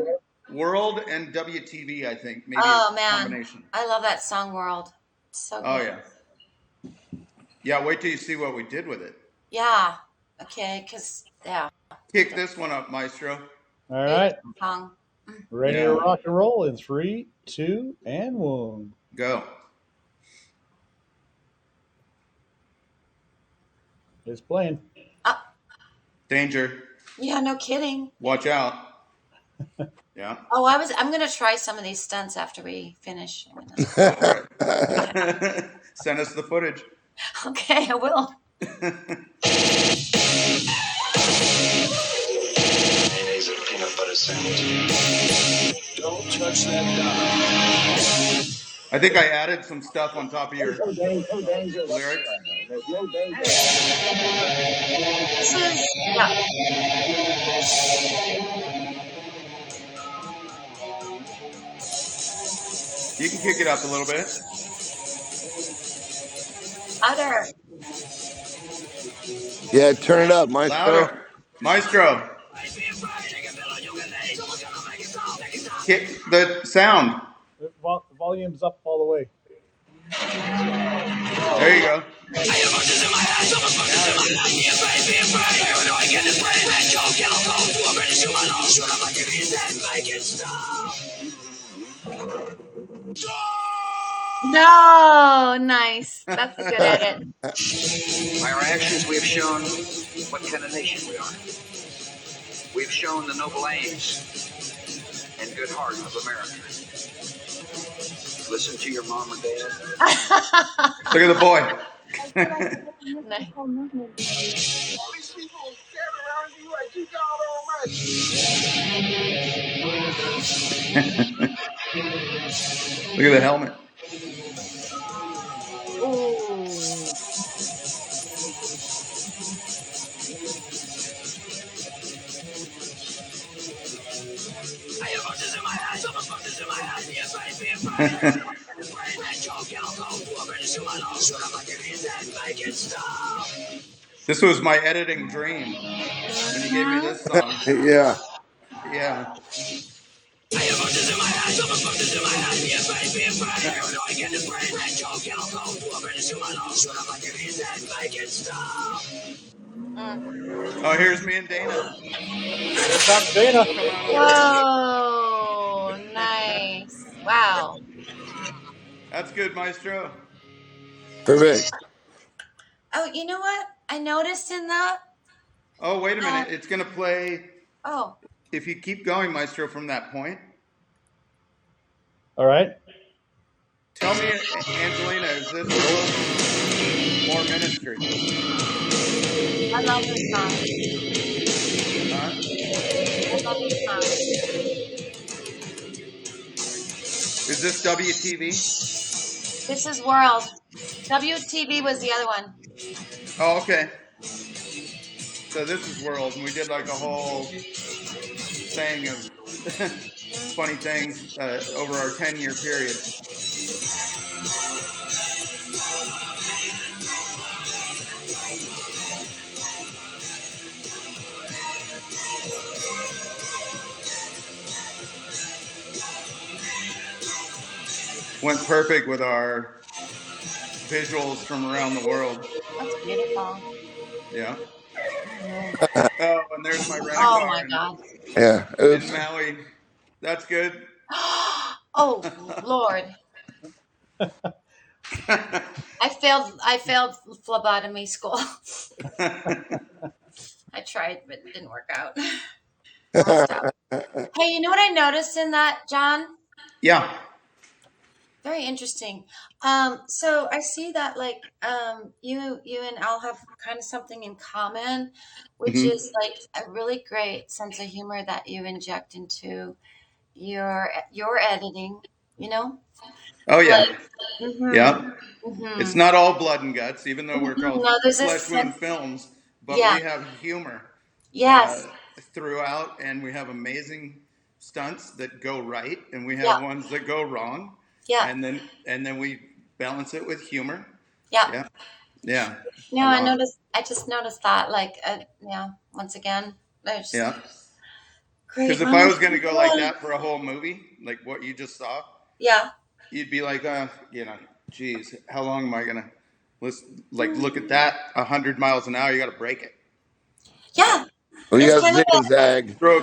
S2: World and WTV, I think. Maybe
S1: combination. I love that song, World. It's so good.
S2: Oh, yeah. Yeah, wait till you see what we did with it.
S1: Yeah. Okay, because,
S2: Kick this one up, Maestro.
S4: All right. Ready to rock and roll in 3, 2, and 1.
S2: Go.
S4: It's playing.
S2: Danger.
S1: Yeah, no kidding.
S2: Watch out. Yeah.
S1: Oh, I'm gonna try some of these stunts after we finish.
S2: Go for it. Send us the footage.
S1: Okay, I will.
S5: Mayonnaise and peanut butter sandwich. Don't touch that dial.
S2: I think I added some stuff on top of your lyrics.
S1: This is yeah.
S2: You can kick it up a little bit.
S1: Other.
S3: Yeah, turn it up, Maestro.
S2: Louder. Maestro. Kick the sound.
S4: The volume's up all the way.
S2: There you go.
S1: No, nice. That's a good edit.
S5: By our actions, we have shown what kind of nation we are. We've shown the noble aims and good heart of America. Listen to your mom or dad.
S2: Look at the boy.
S1: Nice.
S5: All these people stand around you like you got all much.
S2: Look at the helmet.
S1: Ooh.
S2: This was my editing dream when you gave me this song.
S3: Yeah.
S2: Yeah. Oh, here's me and Dana.
S4: Talk Dana.
S1: Whoa, nice. Wow.
S2: That's good, Maestro.
S3: Perfect.
S1: Oh, you know what? I noticed in that.
S2: Oh, wait a minute. It's going to play.
S1: Oh.
S2: If you keep going, Maestro, from that point.
S4: All right.
S2: Tell me, Angelina, is this more ministry?
S1: I love this song.
S2: Huh?
S1: I love this song.
S2: Is this WTV?
S1: This is World. WTV was the other one.
S2: Oh, okay. So this is World, and we did like a whole thing of funny things over our 10-year period. Went perfect with our visuals from around the world.
S1: That's beautiful.
S2: Yeah. Oh, and there's my rent
S1: Oh
S2: car
S1: my God.
S3: Yeah.
S2: in Maui. That's good.
S1: Oh Lord. I failed phlebotomy school. I tried, but it didn't work out. Hey, you know what I noticed in that, John?
S2: Yeah.
S1: Very interesting. So I see that you and Al have kind of something in common, which is like a really great sense of humor that you inject into your editing, you know?
S2: Oh, yeah. Yeah. It's
S1: Mm-hmm.
S2: not all blood and guts, even though we're called
S1: No, there's
S2: Flesh
S1: this
S2: Wound
S1: sense.
S2: Films, but
S1: Yeah.
S2: we have humor
S1: Yes.
S2: throughout, and we have amazing stunts that go right, and we have ones that go wrong.
S1: Yeah.
S2: And then we balance it with humor.
S1: Yeah.
S2: Yeah. Yeah.
S1: No, I just noticed that, once again, there's great.
S2: Because if I was going to go like that for a whole movie, like what you just saw, you'd be like, geez, how long am I going to look at that 100 miles an hour? You got to break it.
S1: Yeah.
S3: Well, you got zig and zag.
S2: Throw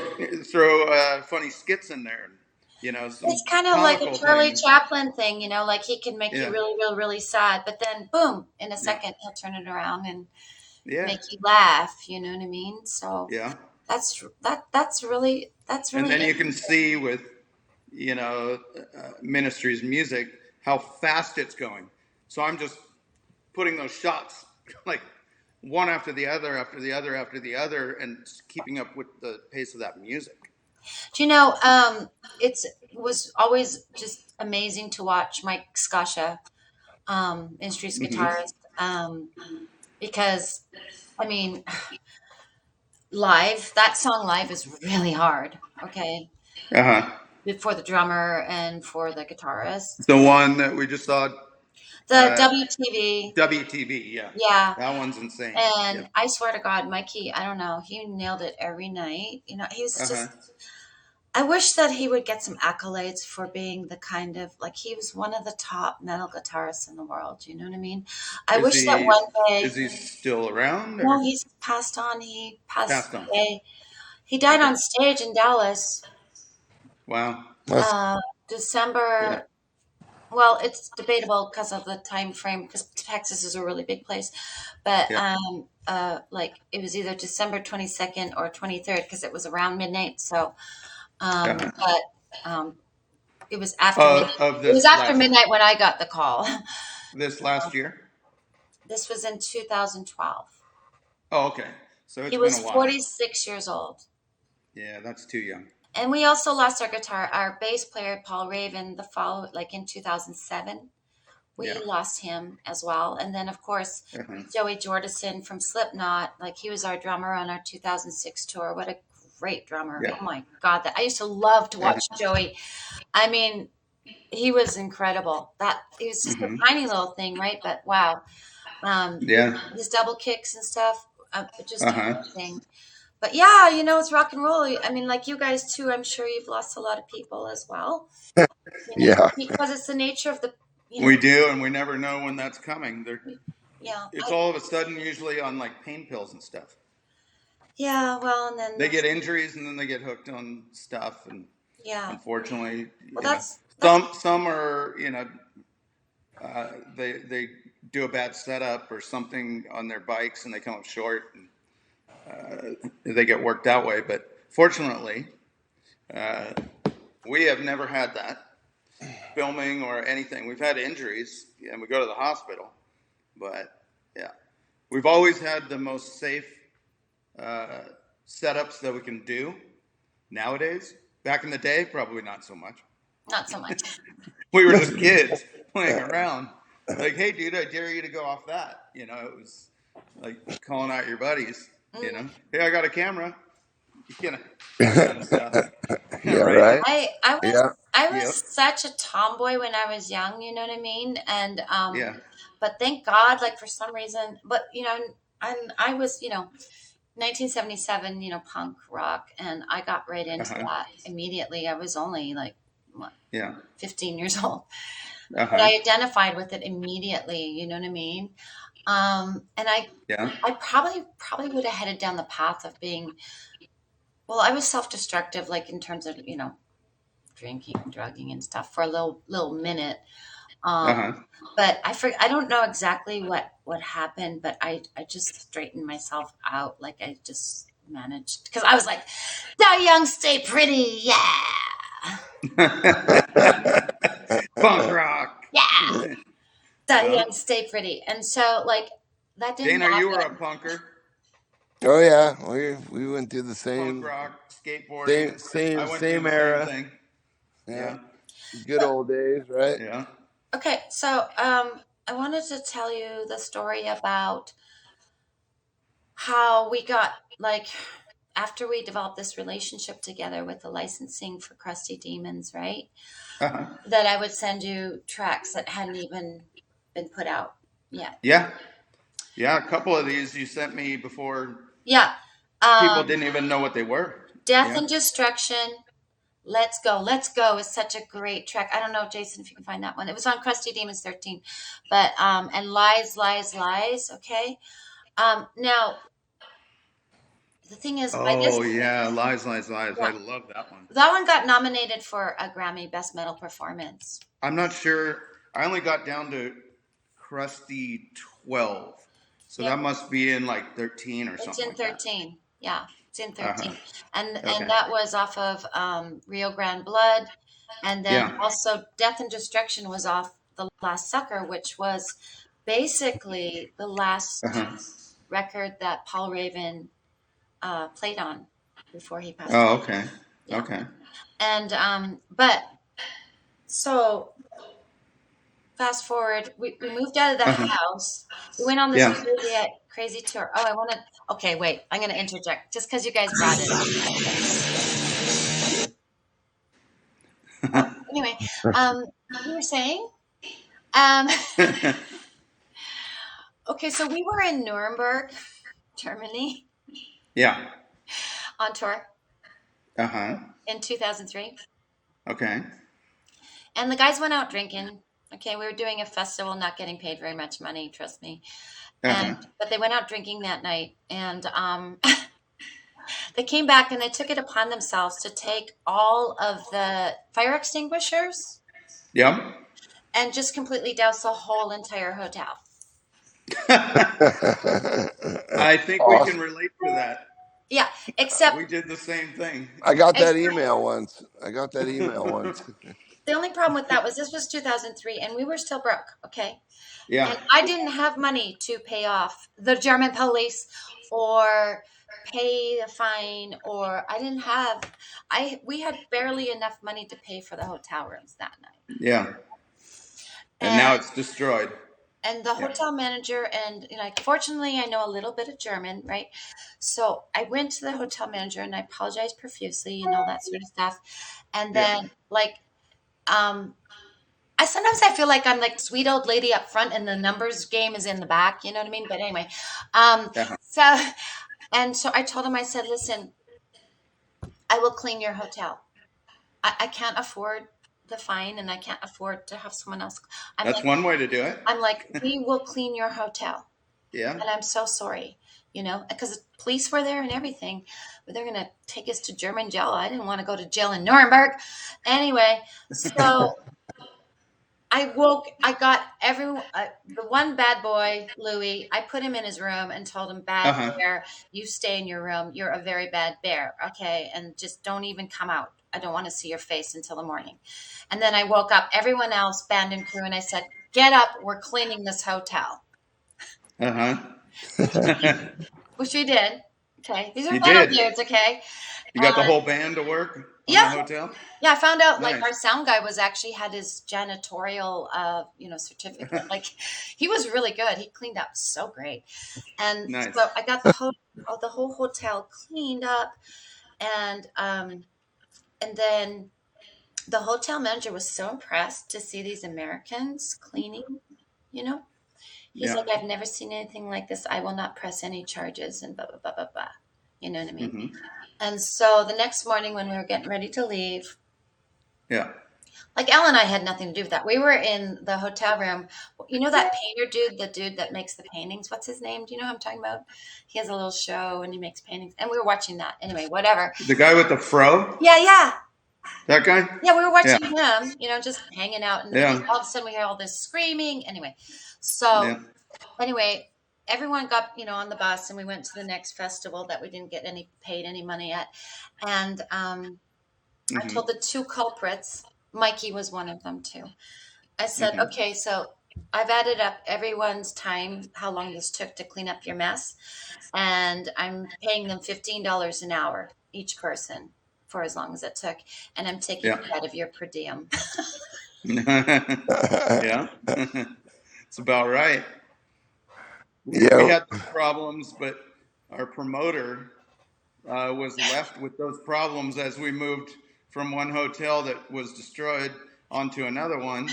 S2: funny skits in there.
S1: It's kind of like a Charlie Chaplin thing, like he can make you really, really, really sad, but then boom, in a second he'll turn it around and make you laugh. You know what I mean? So That's really
S2: And then you can see with, Ministry's music how fast it's going. So I'm just putting those shots like one after the other, after the other, after the other, and keeping up with the pace of that music.
S1: Do you know, it was always just amazing to watch Mike Scascia, Ministry's guitarist, because, I mean, that song live is really hard, okay? For the drummer and for the guitarist.
S2: The one that we just saw.
S1: The WTV.
S2: WTV, yeah.
S1: Yeah.
S2: That one's insane.
S1: And I swear to God, Mikey, I don't know, he nailed it every night. He was just, I wish that he would get some accolades for being the kind of, like, he was one of the top metal guitarists in the world. You know what I mean? I wish that one day.
S2: Is he still around? Or?
S1: No, he's passed on. He passed away. He died on stage in Dallas.
S2: Wow.
S1: December. Yeah. Well, it's debatable because of the time frame, because Texas is a really big place. But like it was either December 22nd or 23rd because it was around midnight. So, but it was after midnight. It was after midnight when I got the call.
S2: This last year? This
S1: was in 2012.
S2: Oh, okay. So it's
S1: he was 46 years old.
S2: Yeah, that's too young.
S1: And we also lost our bass player, Paul Raven, in 2007. We lost him as well. And then, of course, Joey Jordison from Slipknot, he was our drummer on our 2006 tour. What a great drummer. Yeah. Oh, my God. I used to love to watch Joey. I mean, he was incredible. He was just a tiny little thing, right? But, wow. His double kicks and stuff, just amazing. But yeah, it's rock and roll. I mean, like you guys too, I'm sure you've lost a lot of people as well. Because it's the nature of the.
S2: We do, and we never know when that's coming. It's all of a sudden usually on pain pills and stuff.
S1: Yeah, well, and then
S2: they get injuries, and then they get hooked on stuff, and unfortunately, some are they do a bad setup or something on their bikes, and they come up short. And, they get worked that way, but fortunately, we have never had that filming or anything. We've had injuries, and we go to the hospital, but we've always had the most safe setups that we can do nowadays. Back in the day, probably not so much.
S1: Not so much.
S2: We were just kids playing around. Hey, dude, I dare you to go off that. It was like calling out your buddies. Hey, I got a camera.
S3: Right.
S1: I was such a tomboy when I was young. You know what I mean? And but thank God, for some reason. But I was 1977. Punk rock, and I got right into that immediately. I was only 15 years old, but I identified with it immediately. You know what I mean? And I probably would have headed down the path of being, I was self-destructive, in terms of, drinking and drugging and stuff for a little minute. But I don't know exactly what happened, but I just straightened myself out. I just managed, because I was like, die young, stay pretty. Yeah.
S2: Punk rock.
S1: Yeah. Die young, stay pretty. And so, that didn't happen.
S2: Dana, you were a punker.
S3: Oh yeah, we went through the same
S2: punk rock, skateboarding,
S3: same era.
S2: Same thing. Yeah,
S3: good old days, right?
S2: Yeah.
S1: Okay, so I wanted to tell you the story about how we got after we developed this relationship together with the licensing for Crusty Demons, right? That I would send you tracks that hadn't even been put out yet.
S2: Yeah. A couple of these you sent me before.
S1: Yeah.
S2: People didn't even know what they were.
S1: Death and Destruction. Let's Go is such a great track. I don't know, Jason, if you can find that one. It was on Crusty Demons 13. But and Lies, okay? Now the thing is,
S2: Lies. Yeah. I love that one.
S1: That one got nominated for a Grammy Best Metal Performance.
S2: I'm not sure. I only got down to Crusty 12. So that must be in 13 or something.
S1: It's in 13. Yeah, it's in 13. And that was off of Rio Grande Blood. And then also Death and Destruction was off The Last Sucker, which was basically the last record that Paul Raven played on before he passed away.
S2: Oh, okay. Yeah. Okay.
S1: And but so fast forward, we moved out of the house. We went on this crazy tour. Oh, I want to. Okay, wait. I'm going to interject just because you guys brought it up. Anyway, you were saying. Okay, so we were in Nuremberg, Germany.
S2: Yeah.
S1: On tour. In 2003.
S2: Okay.
S1: And the guys went out drinking. Okay, we were doing a festival, not getting paid very much money, trust me. But they went out drinking that night, and they came back and they took it upon themselves to take all of the fire extinguishers.
S2: Yeah.
S1: And just completely douse the whole entire hotel.
S2: I think we can relate to that.
S1: Yeah, except
S2: we did the same thing.
S3: I got that email once.
S1: The only problem with that was this was 2003 and we were still broke, okay?
S2: Yeah.
S1: And I didn't have money to pay off the German police or pay the fine, or we had barely enough money to pay for the hotel rooms that night.
S2: Yeah. And now it's destroyed.
S1: And the hotel manager, and fortunately I know a little bit of German, right? So I went to the hotel manager and I apologized profusely and all that sort of stuff. And then sometimes I feel like I'm like sweet old lady up front and the numbers game is in the back, you know what I mean? But anyway, so I told him, I said, listen, I will clean your hotel. I can't afford the fine and I can't afford to have someone else.
S2: That's one way to do it.
S1: I'm like, we will clean your hotel.
S2: Yeah.
S1: And I'm so sorry, because the police were there and everything, but they're going to take us to German jail. I didn't want to go to jail in Nuremberg. Anyway, so I got the one bad boy, Louis, I put him in his room and told him, bad bear, you stay in your room. You're a very bad bear. Okay. And just don't even come out. I don't want to see your face until the morning. And then I woke up everyone else, band and crew, and I said, get up. We're cleaning this hotel. Which we did. Okay. These are metal dudes. Okay.
S2: You got the whole band to work on the hotel?
S1: Yeah, I found out our sound guy had his janitorial certificate. Like he was really good. He cleaned up so great. And so I got the whole hotel cleaned up, and then the hotel manager was so impressed to see these Americans cleaning, He's like, I've never seen anything like this. I will not press any charges and blah, blah, blah, blah, blah. You know what I mean? Mm-hmm. And so the next morning when we were getting ready to leave, like Ellen and I had nothing to do with that. We were in the hotel room. You know that painter dude, the dude that makes the paintings? What's his name? Do you know who I'm talking about? He has a little show and he makes paintings. And we were watching that. Anyway, whatever.
S2: The guy with the fro?
S1: Yeah.
S2: That guy?
S1: Yeah, we were watching him, just hanging out. And all of a sudden we hear all this screaming. Anyway, anyway, everyone got, on the bus and we went to the next festival that we didn't get paid any money at. And I told the two culprits, Mikey was one of them too. I said, okay, so I've added up everyone's time, how long this took to clean up your mess. And I'm paying them $15 an hour, each person, for as long as it took. And I'm taking it out of your per diem.
S2: Yeah. It's about right.
S3: Yeah.
S2: We had problems, but our promoter was left with those problems as we moved from one hotel that was destroyed onto another one,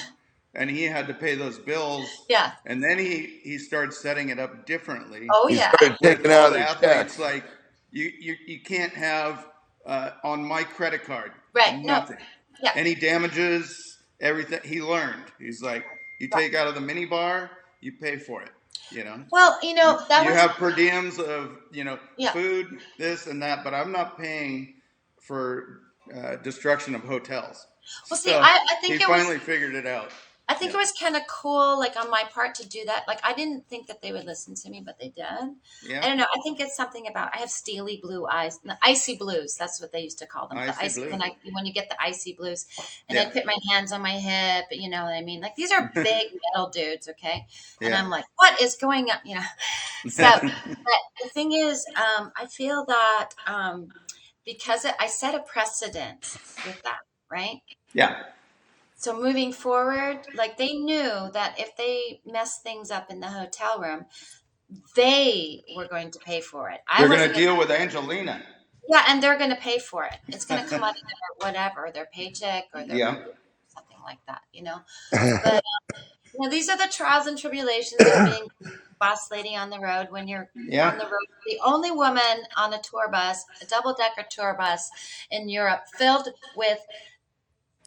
S2: and he had to pay those bills. Yeah. And then he started setting it up differently.
S1: Oh yeah.
S3: He started taking out the
S2: athletes like you can't have on my credit card.
S1: Right.
S2: Nothing.
S1: No. Yeah.
S2: Any damages, everything. He learned. He's like, you take out of the mini bar, you pay for it.
S1: Well,
S2: have per diems of food, this and that, but I'm not paying for destruction of hotels.
S1: Well, see, I think
S2: he finally figured it out.
S1: I think it was kind of cool, like on my part to do that. Like I didn't think that they would listen to me, but they did. I don't know. I think it's something about I have steely blue eyes, the icy blues. That's what they used to call them. The
S2: Icy
S1: icy
S2: blue.
S1: when you get the icy blues, and I put my hands on my hip. You know what I mean? Like these are big metal dudes, okay? And I'm like, what is going on? You know. So, but the thing is, I feel that because I set a precedent with that, right?
S2: Yeah.
S1: So moving forward, like they knew that if they messed things up in the hotel room, they were going to pay for it. I
S2: They're going to
S1: wasn't going
S2: deal
S1: to.
S2: with Angelina.
S1: Yeah, and they're going to pay for it. It's going to come out of their whatever, their paycheck or their
S2: Yeah.
S1: something like that, you know. But these are the trials and tribulations of being boss lady on the road when you're on the road. The only woman on a tour bus, a double-decker tour bus in Europe, filled with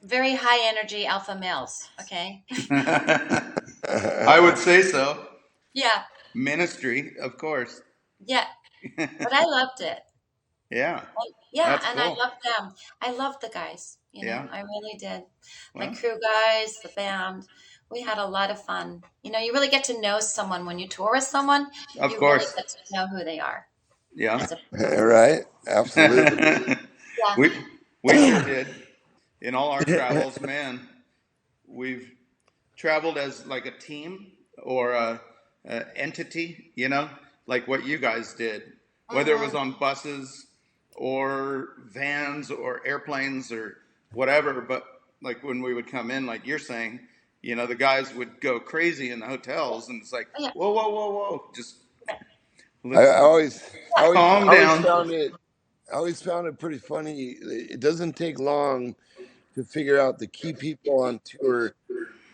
S1: very high energy alpha males. Okay.
S2: I would say so.
S1: Yeah.
S2: Ministry, of course.
S1: Yeah. But I loved it.
S2: Yeah.
S1: Yeah,
S2: That's
S1: and
S2: cool.
S1: I loved them. I loved the guys.
S2: Yeah.
S1: I really did. My
S2: Well,
S1: crew guys, the band. We had a lot of fun. You really get to know someone when you tour with someone.
S2: of
S1: You really
S2: course.
S1: get to know who they are.
S2: Yeah.
S1: As a
S3: Right. Absolutely.
S1: yeah.
S2: we sure did. In all our travels, man, we've traveled as like a team or a entity, like what you guys did, whether it was on buses or vans or airplanes or whatever. But like when we would come in, like you're saying, the guys would go crazy in the hotels, and it's like,
S1: Yeah.
S2: whoa, whoa, whoa, whoa, just
S3: I always
S2: calm down.
S3: I always found it pretty funny. It doesn't take long to figure out the key people on tour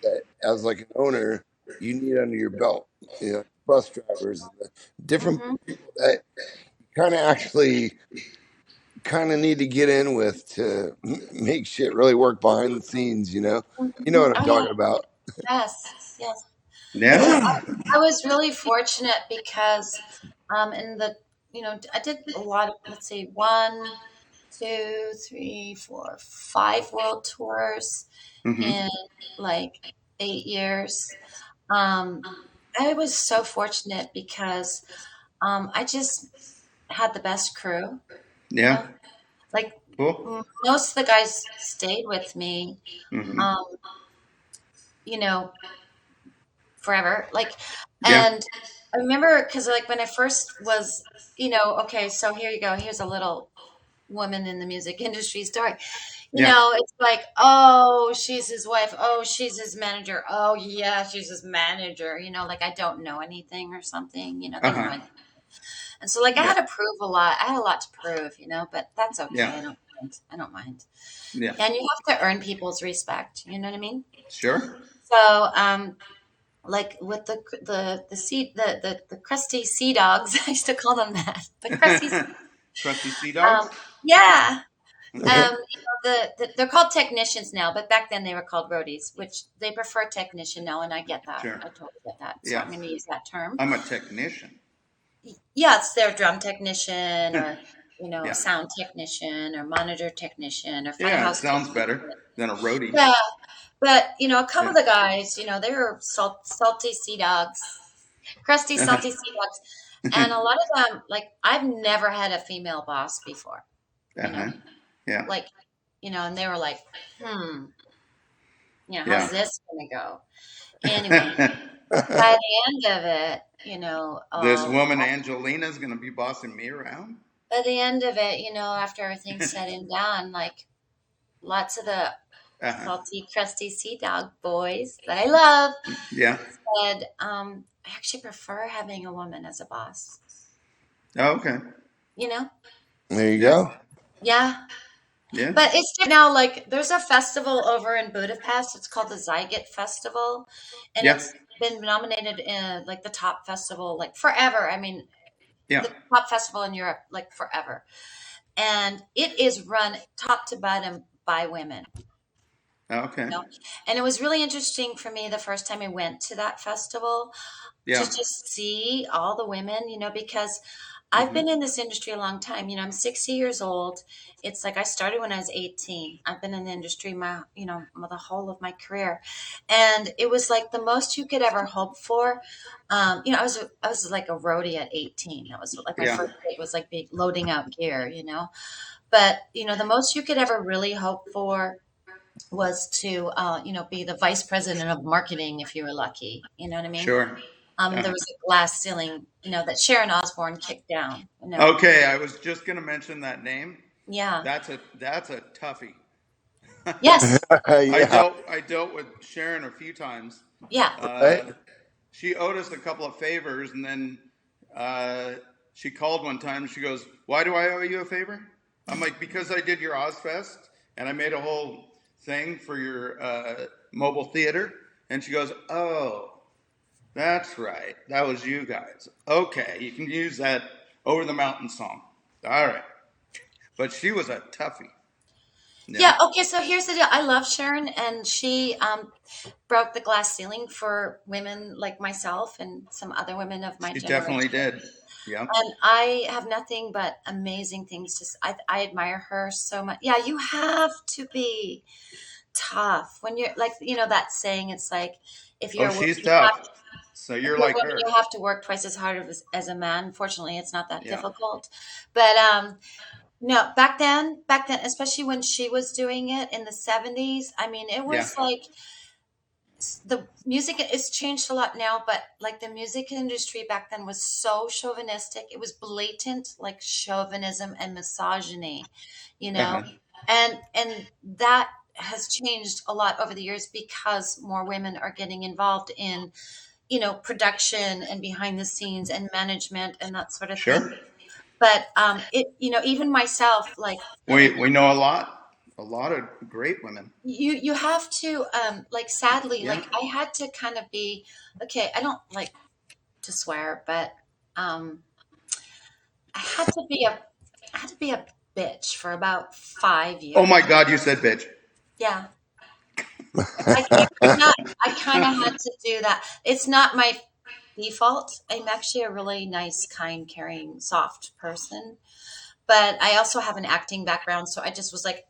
S3: that, as like an owner, you need under your belt. Bus drivers, different people that you kind of need to get in with to make shit really work behind the scenes. You know what I'm talking about.
S1: Yes. Yes.
S2: Yeah.
S1: I was really fortunate because in the I did a lot of, let's see, 5 world tours
S2: Mm-hmm.
S1: in like 8 years. Um, I was so fortunate because I just had the best crew, you
S2: Yeah.
S1: know, like
S2: Cool.
S1: most of the guys stayed with me,
S2: Mm-hmm.
S1: um, you know, forever. Like,
S2: Yeah.
S1: and I remember because like when I first was, okay, so here you go. Here's a little woman in the music industry story.
S2: Yeah.
S1: It's like, oh, she's his wife. Oh, she's his manager. Oh, yeah, she's his manager. Like I don't know anything or something. They don't know
S2: Uh-huh.
S1: anything. And so, like, I
S2: Yeah.
S1: had to prove a lot. I had a lot to prove, but that's okay.
S2: Yeah.
S1: I don't mind. I don't mind.
S2: Yeah.
S1: And you have to earn people's respect. You know what I mean?
S2: Sure.
S1: So, like with the crusty sea dogs, I used to call them that. The crusty,
S2: Crusty sea dogs.
S1: yeah. They're called technicians now, but back then they were called roadies, which they prefer technician now, and I get that.
S2: Sure.
S1: I totally get that. So
S2: Yeah.
S1: I'm going to use that term.
S2: I'm a technician.
S1: Yeah, it's their drum technician or
S2: Yeah.
S1: sound technician or monitor technician or front of
S2: Yeah, it
S1: house
S2: sounds
S1: technician.
S2: better than a roadie.
S1: Yeah, but a couple
S2: Yeah.
S1: of the guys, they were salty sea dogs, crusty salty sea dogs, and a lot of them, like I've never had a female boss before.
S2: Uh-huh. Yeah.
S1: Like, and they were like,
S2: Yeah.
S1: how's this gonna go? Anyway, by the end of it,
S2: This woman Angelina is going to be bossing me around.
S1: by the end of it, after everything's said and done, like lots of the salty, crusty sea dog boys that I love
S2: Yeah.
S1: said, I actually prefer having a woman as a boss.
S2: Oh, okay.
S3: There you go.
S1: Yeah.
S2: Yeah.
S1: But it's now like there's a festival over in Budapest. It's called the Zyget Festival, and
S2: Yeah.
S1: it's been nominated in like the top festival like forever. I mean,
S2: Yeah.
S1: the top festival in Europe like forever, and it is run top to bottom by women.
S2: Okay.
S1: And it was really interesting for me the first time I went to that festival
S2: Yeah.
S1: to just see all the women, because I've been in this industry a long time. I'm 60 years old. It's like I started when I was 18. I've been in the industry the whole of my career. And it was like the most you could ever hope for. I was like a roadie at 18. That was like my
S2: Yeah.
S1: first gig was like loading out gear. But, the most you could ever really hope for was to, be the vice president of marketing if you were lucky. You know what I mean?
S2: Sure.
S1: There
S2: Yeah.
S1: was a glass ceiling, that Sharon Osbourne kicked down.
S2: Okay, I was just going to mention that name.
S1: Yeah.
S2: That's a toughie.
S1: Yes.
S2: I dealt with Sharon a few times.
S1: Yeah.
S2: She owed us a couple of favors, and then she called one time. And she goes, "Why do I owe you a favor?" I'm like, "Because I did your Ozfest, and I made a whole thing for your mobile theater." And she goes, "Oh, that's right. That was you guys. Okay, you can use that Over the Mountain song. All right." But she was a toughie.
S1: Yeah. Okay. So here's the deal. I love Sharon, and she broke the glass ceiling for women like myself and some other women of my
S2: She
S1: generation.
S2: definitely did. Yeah.
S1: And I have nothing but amazing things to say. I admire her so much. Yeah, you have to be tough when you're like, that saying, it's like, if you're
S2: Oh,
S1: a woman,
S2: she's tough. So
S1: if
S2: you're
S1: you're a
S2: like
S1: woman,
S2: her.
S1: you have to work twice as hard as a man. Fortunately, it's not that
S2: Yeah.
S1: difficult. But no, back then, especially when she was doing it in the 70s, I mean, it
S2: Yeah.
S1: was like the music it's changed a lot now, but like the music industry back then was so chauvinistic. It was blatant like chauvinism and misogyny, you know.
S2: Uh-huh.
S1: And that has changed a lot over the years because more women are getting involved in, production and behind the scenes and management and that sort of thing.
S2: Sure.
S1: But even myself, like,
S2: We know a lot of great women.
S1: you have to like, sadly,
S2: Yeah.
S1: like, I had to kind of be okay. I don't like to swear, but um I had to be a bitch for about 5 years.
S2: Oh my God, you said bitch.
S1: Yeah. I kind of had to do that. It's not my default. I'm actually a really nice, kind, caring, soft person, but I also have an acting background, so I just was like,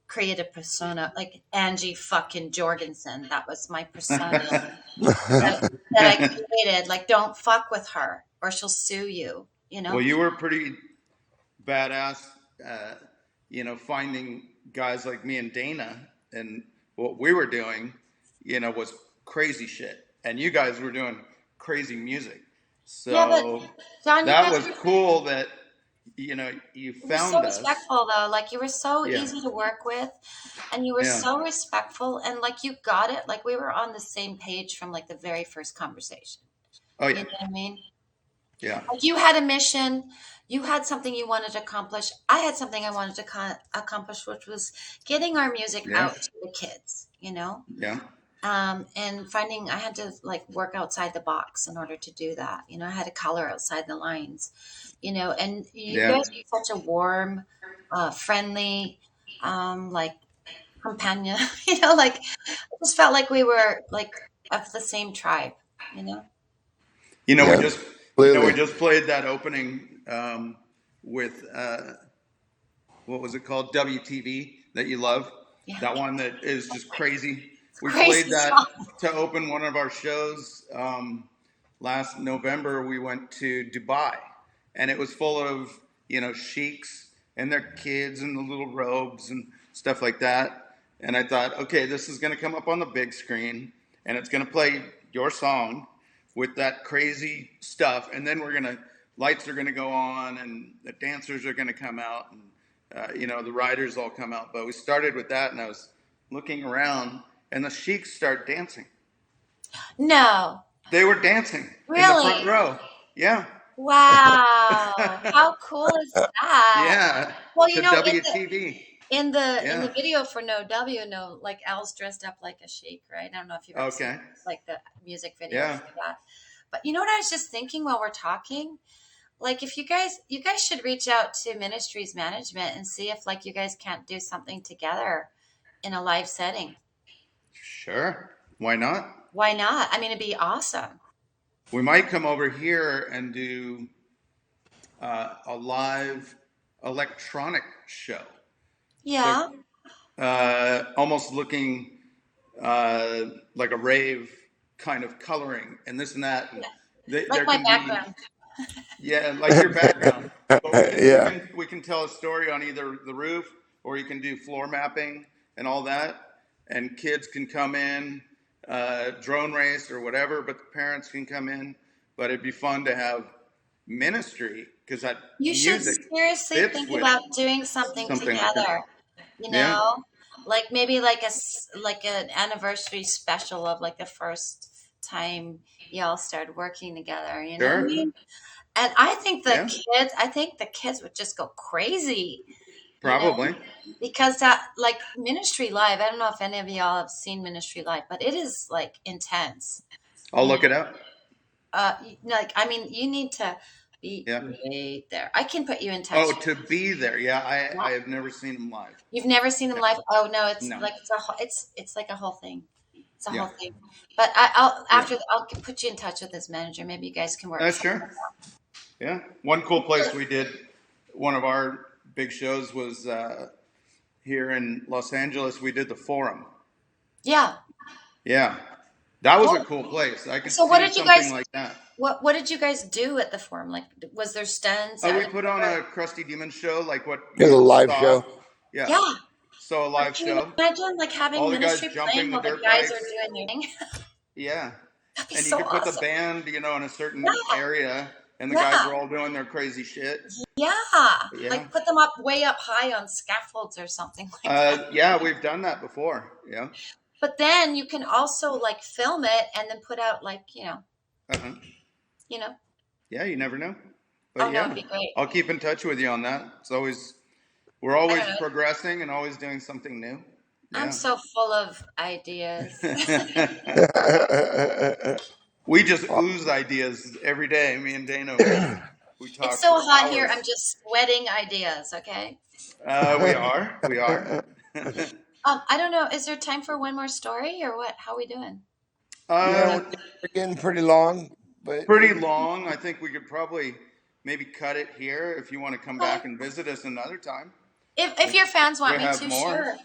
S1: creative persona, like Angie fucking Jorgensen. That was my persona that I created. Like, don't fuck with her or she'll sue you,
S2: Well, you were pretty badass, finding guys like me and Dana, and what we were doing, was crazy shit. And you guys were doing crazy music.
S1: Yeah, but
S2: So
S1: John, you
S2: that
S1: guys
S2: was cool that, you
S1: were so
S2: found us.
S1: respectful though. Like, you were so
S2: Yeah.
S1: easy to work with, and you were
S2: Yeah.
S1: so respectful, and like, you got it. Like, we were on the same page from like the very first conversation.
S2: Oh,
S1: You
S2: yeah.
S1: know what I mean?
S2: Yeah.
S1: Like, you had a mission, you had something you wanted to accomplish. I had something I wanted to accomplish, which was getting our music
S2: Yeah.
S1: out to the kids.
S2: Yeah.
S1: And finding I had to like work outside the box in order to do that. I had to color outside the lines, and you
S2: Yeah.
S1: guys are such a warm, friendly, like, companion, like, I just felt like we were like of the same tribe, you know?
S2: We
S3: Clearly.
S2: just played that opening with what was it called? WTV that you love.
S1: Yeah.
S2: That one that is just crazy. We
S1: Crazy
S2: played that
S1: song.
S2: to open one of our shows last November. We went to Dubai, and it was full of sheiks and their kids and the little robes and stuff like that. And I thought, okay, this is going to come up on the big screen, and it's going to play your song with that crazy stuff, and then lights are gonna go on, and the dancers are gonna come out, and the riders all come out. But we started with that, and I was looking around, and the sheiks start dancing.
S1: No.
S2: They were dancing in the
S1: Really?
S2: front row. Yeah.
S1: Wow. How cool is that?
S2: Yeah.
S1: Well,
S2: To WTV.
S1: in the
S2: Yeah.
S1: video for No, like, Al's dressed up like a sheik, right? I don't know if you've ever
S2: Okay.
S1: seen like the music video
S2: Yeah.
S1: for that. But you know what I was just thinking while we're talking? Like, if you guys should reach out to Ministries Management and see if like you guys can't do something together in a live setting.
S2: Sure. Why not?
S1: Why not? I mean, it'd be awesome.
S2: We might come over here and do a live electronic show.
S1: Yeah.
S2: So, almost looking like a rave kind of coloring and this and that. And
S1: Like
S2: there
S1: my
S2: can be,
S1: background.
S2: yeah, like your background. But
S3: Yeah.
S2: we can tell a story on either the roof, or you can do floor mapping and all that. And kids can come in, drone race or whatever, but the parents can come in. But it'd be fun to have ministry, because that
S1: You should
S2: music
S1: seriously
S2: fits
S1: think
S2: with
S1: about doing something
S2: something like that.
S1: together. You
S2: Yeah,
S1: know, like maybe like an anniversary special of like the first time y'all started working together. You know what I
S2: sure.
S1: mean? And
S2: Yeah,
S1: I think the kids would just go crazy. You know,
S2: probably.
S1: because that like Ministry Live. I don't know if any of y'all have seen Ministry Live, but it is like intense.
S2: I'll
S1: You know,
S2: look it up.
S1: like I mean, you need to be
S2: Yeah.
S1: right there. I can put you in touch.
S2: Oh, to be there. Yeah, I
S1: Yeah.
S2: have never seen them live.
S1: You've never seen them
S2: Yeah.
S1: live? Oh no, it's
S2: No.
S1: like it's like a whole thing. It's a
S2: Yeah.
S1: whole thing. But I'll
S2: Yeah.
S1: I'll put you in touch with his manager. Maybe you guys can work something
S2: Sure.
S1: out.
S2: Yeah. One cool place we did one of our big shows was here in Los Angeles. We did the Forum.
S1: Yeah.
S2: Yeah. That was a
S1: Well,
S2: cool place. I could
S1: so what
S2: see
S1: did you
S2: something
S1: guys
S2: like that.
S1: what did you guys do at the forum? Like was there stands
S2: We
S1: out
S2: put on a Crusty Demon show, like what
S3: It was a
S2: you
S3: live
S2: saw.
S3: show.
S2: Yeah.
S1: Yeah.
S2: So a
S1: Like,
S2: live
S1: can you
S2: show.
S1: imagine like having
S2: All the guys
S1: ministry
S2: jumping
S1: playing
S2: the
S1: while the
S2: dirt
S1: guys are
S2: bikes.
S1: doing their thing?
S2: Yeah.
S1: That'd be
S2: And you
S1: so
S2: could put the
S1: awesome.
S2: band, in a certain
S1: Yeah.
S2: area, and the guys
S1: Yeah.
S2: are all doing their crazy shit.
S1: Yeah.
S2: Yeah.
S1: Like put them up way up high on scaffolds or something like that.
S2: Yeah, we've done that before. Yeah.
S1: But then you can also like film it and then put out like,
S2: Uh-huh.
S1: you know.
S2: Yeah, you never know.
S1: Oh
S2: But
S1: no,
S2: yeah,
S1: it'd be great.
S2: I'll keep in touch with you on that. We're
S1: I
S2: always
S1: don't know.
S2: progressing and always doing something new.
S1: I'm
S2: Yeah.
S1: so full of ideas.
S2: We just ooze ideas every day. Me and Dana, we
S1: It's
S2: talk
S1: so
S2: for
S1: hot here.
S2: hours.
S1: I'm just sweating ideas, okay?
S2: We are. We are.
S1: I don't know. Is there time for one more story or what? How are we doing?
S3: Yeah, we're getting pretty long, but
S2: Pretty long. I think we could probably maybe cut it here if you want to come
S1: Okay.
S2: back and visit us another time.
S1: If your fans want
S2: We
S1: me
S2: have
S1: to,
S2: more.
S1: sure.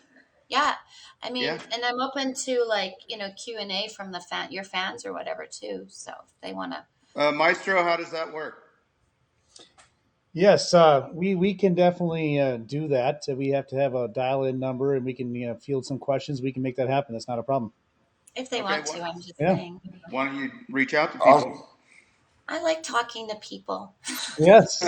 S1: Yeah. I mean,
S2: Yeah.
S1: and I'm open to like, Q&A from your fans or whatever too. So if they want to.
S2: Maestro, how does that work?
S4: Yes, we can definitely do that. We have to have a dial-in number, and we can field some questions. We can make that happen. That's not a problem.
S1: If they
S2: Okay,
S1: want to, I'm just
S4: Yeah.
S1: saying.
S2: Why don't you reach out to people?
S3: awesome.
S1: I like talking to people.
S4: Yes,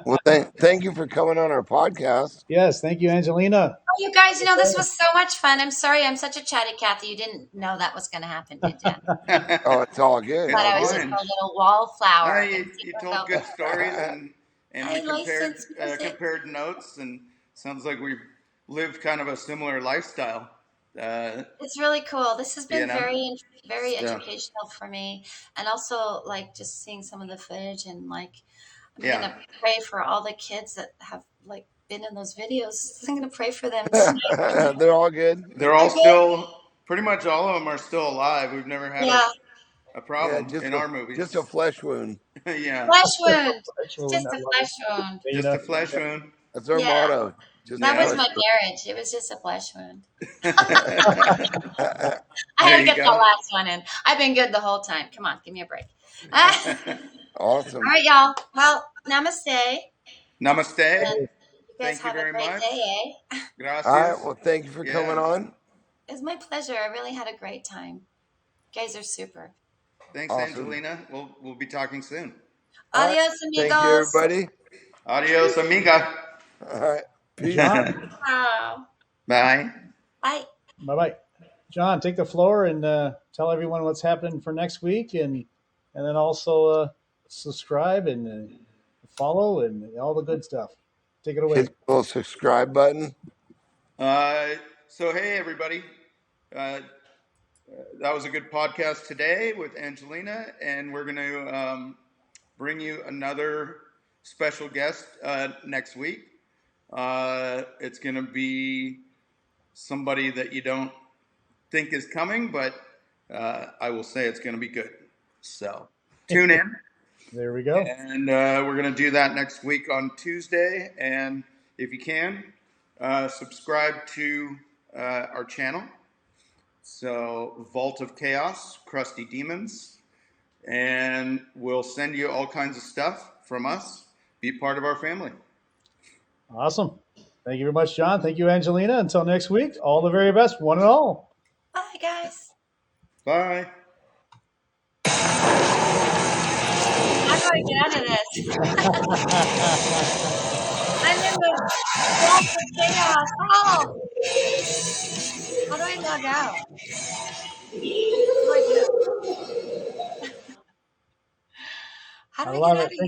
S3: Well, thank you for coming on our podcast.
S4: yes. Thank you, Angelina.
S1: Oh, you guys, this was so much fun. I'm sorry I'm such a chatty Cathy. You didn't know that was going to happen, did you?
S3: Oh, it's all good.
S1: Thought I was
S2: fine.
S1: just a little wallflower.
S2: You told good stories and
S1: I
S2: we
S1: license music.
S2: compared notes, and sounds like we've lived kind of a similar lifestyle.
S1: It's really cool. This has been very, very
S2: So-
S1: educational for me, and also like just seeing some of the footage and like I'm
S2: Yeah.
S1: gonna pray for all the kids that have like been in those videos. I'm gonna pray for them.
S3: They're all good.
S2: They're all still, pretty much all of them are still alive. We've never had
S1: Yeah,
S2: a problem
S3: just
S2: in our movies.
S3: Just a flesh wound.
S2: Yeah,
S1: flesh wound.
S4: Actually,
S1: Just
S4: I
S1: a
S4: love
S1: flesh
S4: it.
S1: wound.
S2: just
S4: Dana.
S2: a flesh wound.
S3: That's our
S1: Yeah.
S3: motto. Just
S1: That
S3: a
S1: was
S3: flesh
S1: my
S3: wound.
S1: marriage. It was just a flesh wound. I
S2: There
S1: had to
S2: you
S1: get
S2: go.
S1: the last one in. I've been good the whole time. Come on, give me a break. All
S3: Awesome.
S1: right, y'all. Well, namaste.
S2: Namaste.
S1: And you guys
S2: Thank you
S1: have
S2: very
S1: a great
S2: much.
S1: day, eh?
S2: Gracias.
S3: All right. Well, thank you for
S2: Yeah.
S3: coming on.
S1: It was my pleasure. I really had a great time. You guys are super.
S2: Thanks,
S3: Awesome.
S2: Angelina. We'll be talking soon.
S3: All right.
S1: Adios, amigos.
S3: Thank you, everybody.
S2: Adios, amiga.
S3: All right. Peace.
S4: John,
S1: Wow.
S2: Bye.
S1: Bye.
S4: bye-bye. John, take the floor and tell everyone what's happening for next week, and then also subscribe and follow and all the good stuff. Take it away.
S3: Hit the little subscribe button.
S2: So hey, everybody. That was a good podcast today with Angelina, and we're going to bring you another special guest next week. It's going to be somebody that you don't think is coming, but I will say it's going to be good. So tune in.
S4: There we go.
S2: And we're going to do that next week on Tuesday. And if you can, subscribe to our channel. So, Vault of Chaos, Crusty Demons. And we'll send you all kinds of stuff from us. Be part of our family.
S4: Awesome. Thank you very much, John. Thank you, Angelina. Until next week, all the very best, one and all.
S1: Bye, guys.
S2: Bye.
S1: How do I get out of this? I'm in the vault of chaos. Oh! How do I log out? What do I do? How do I get out of here?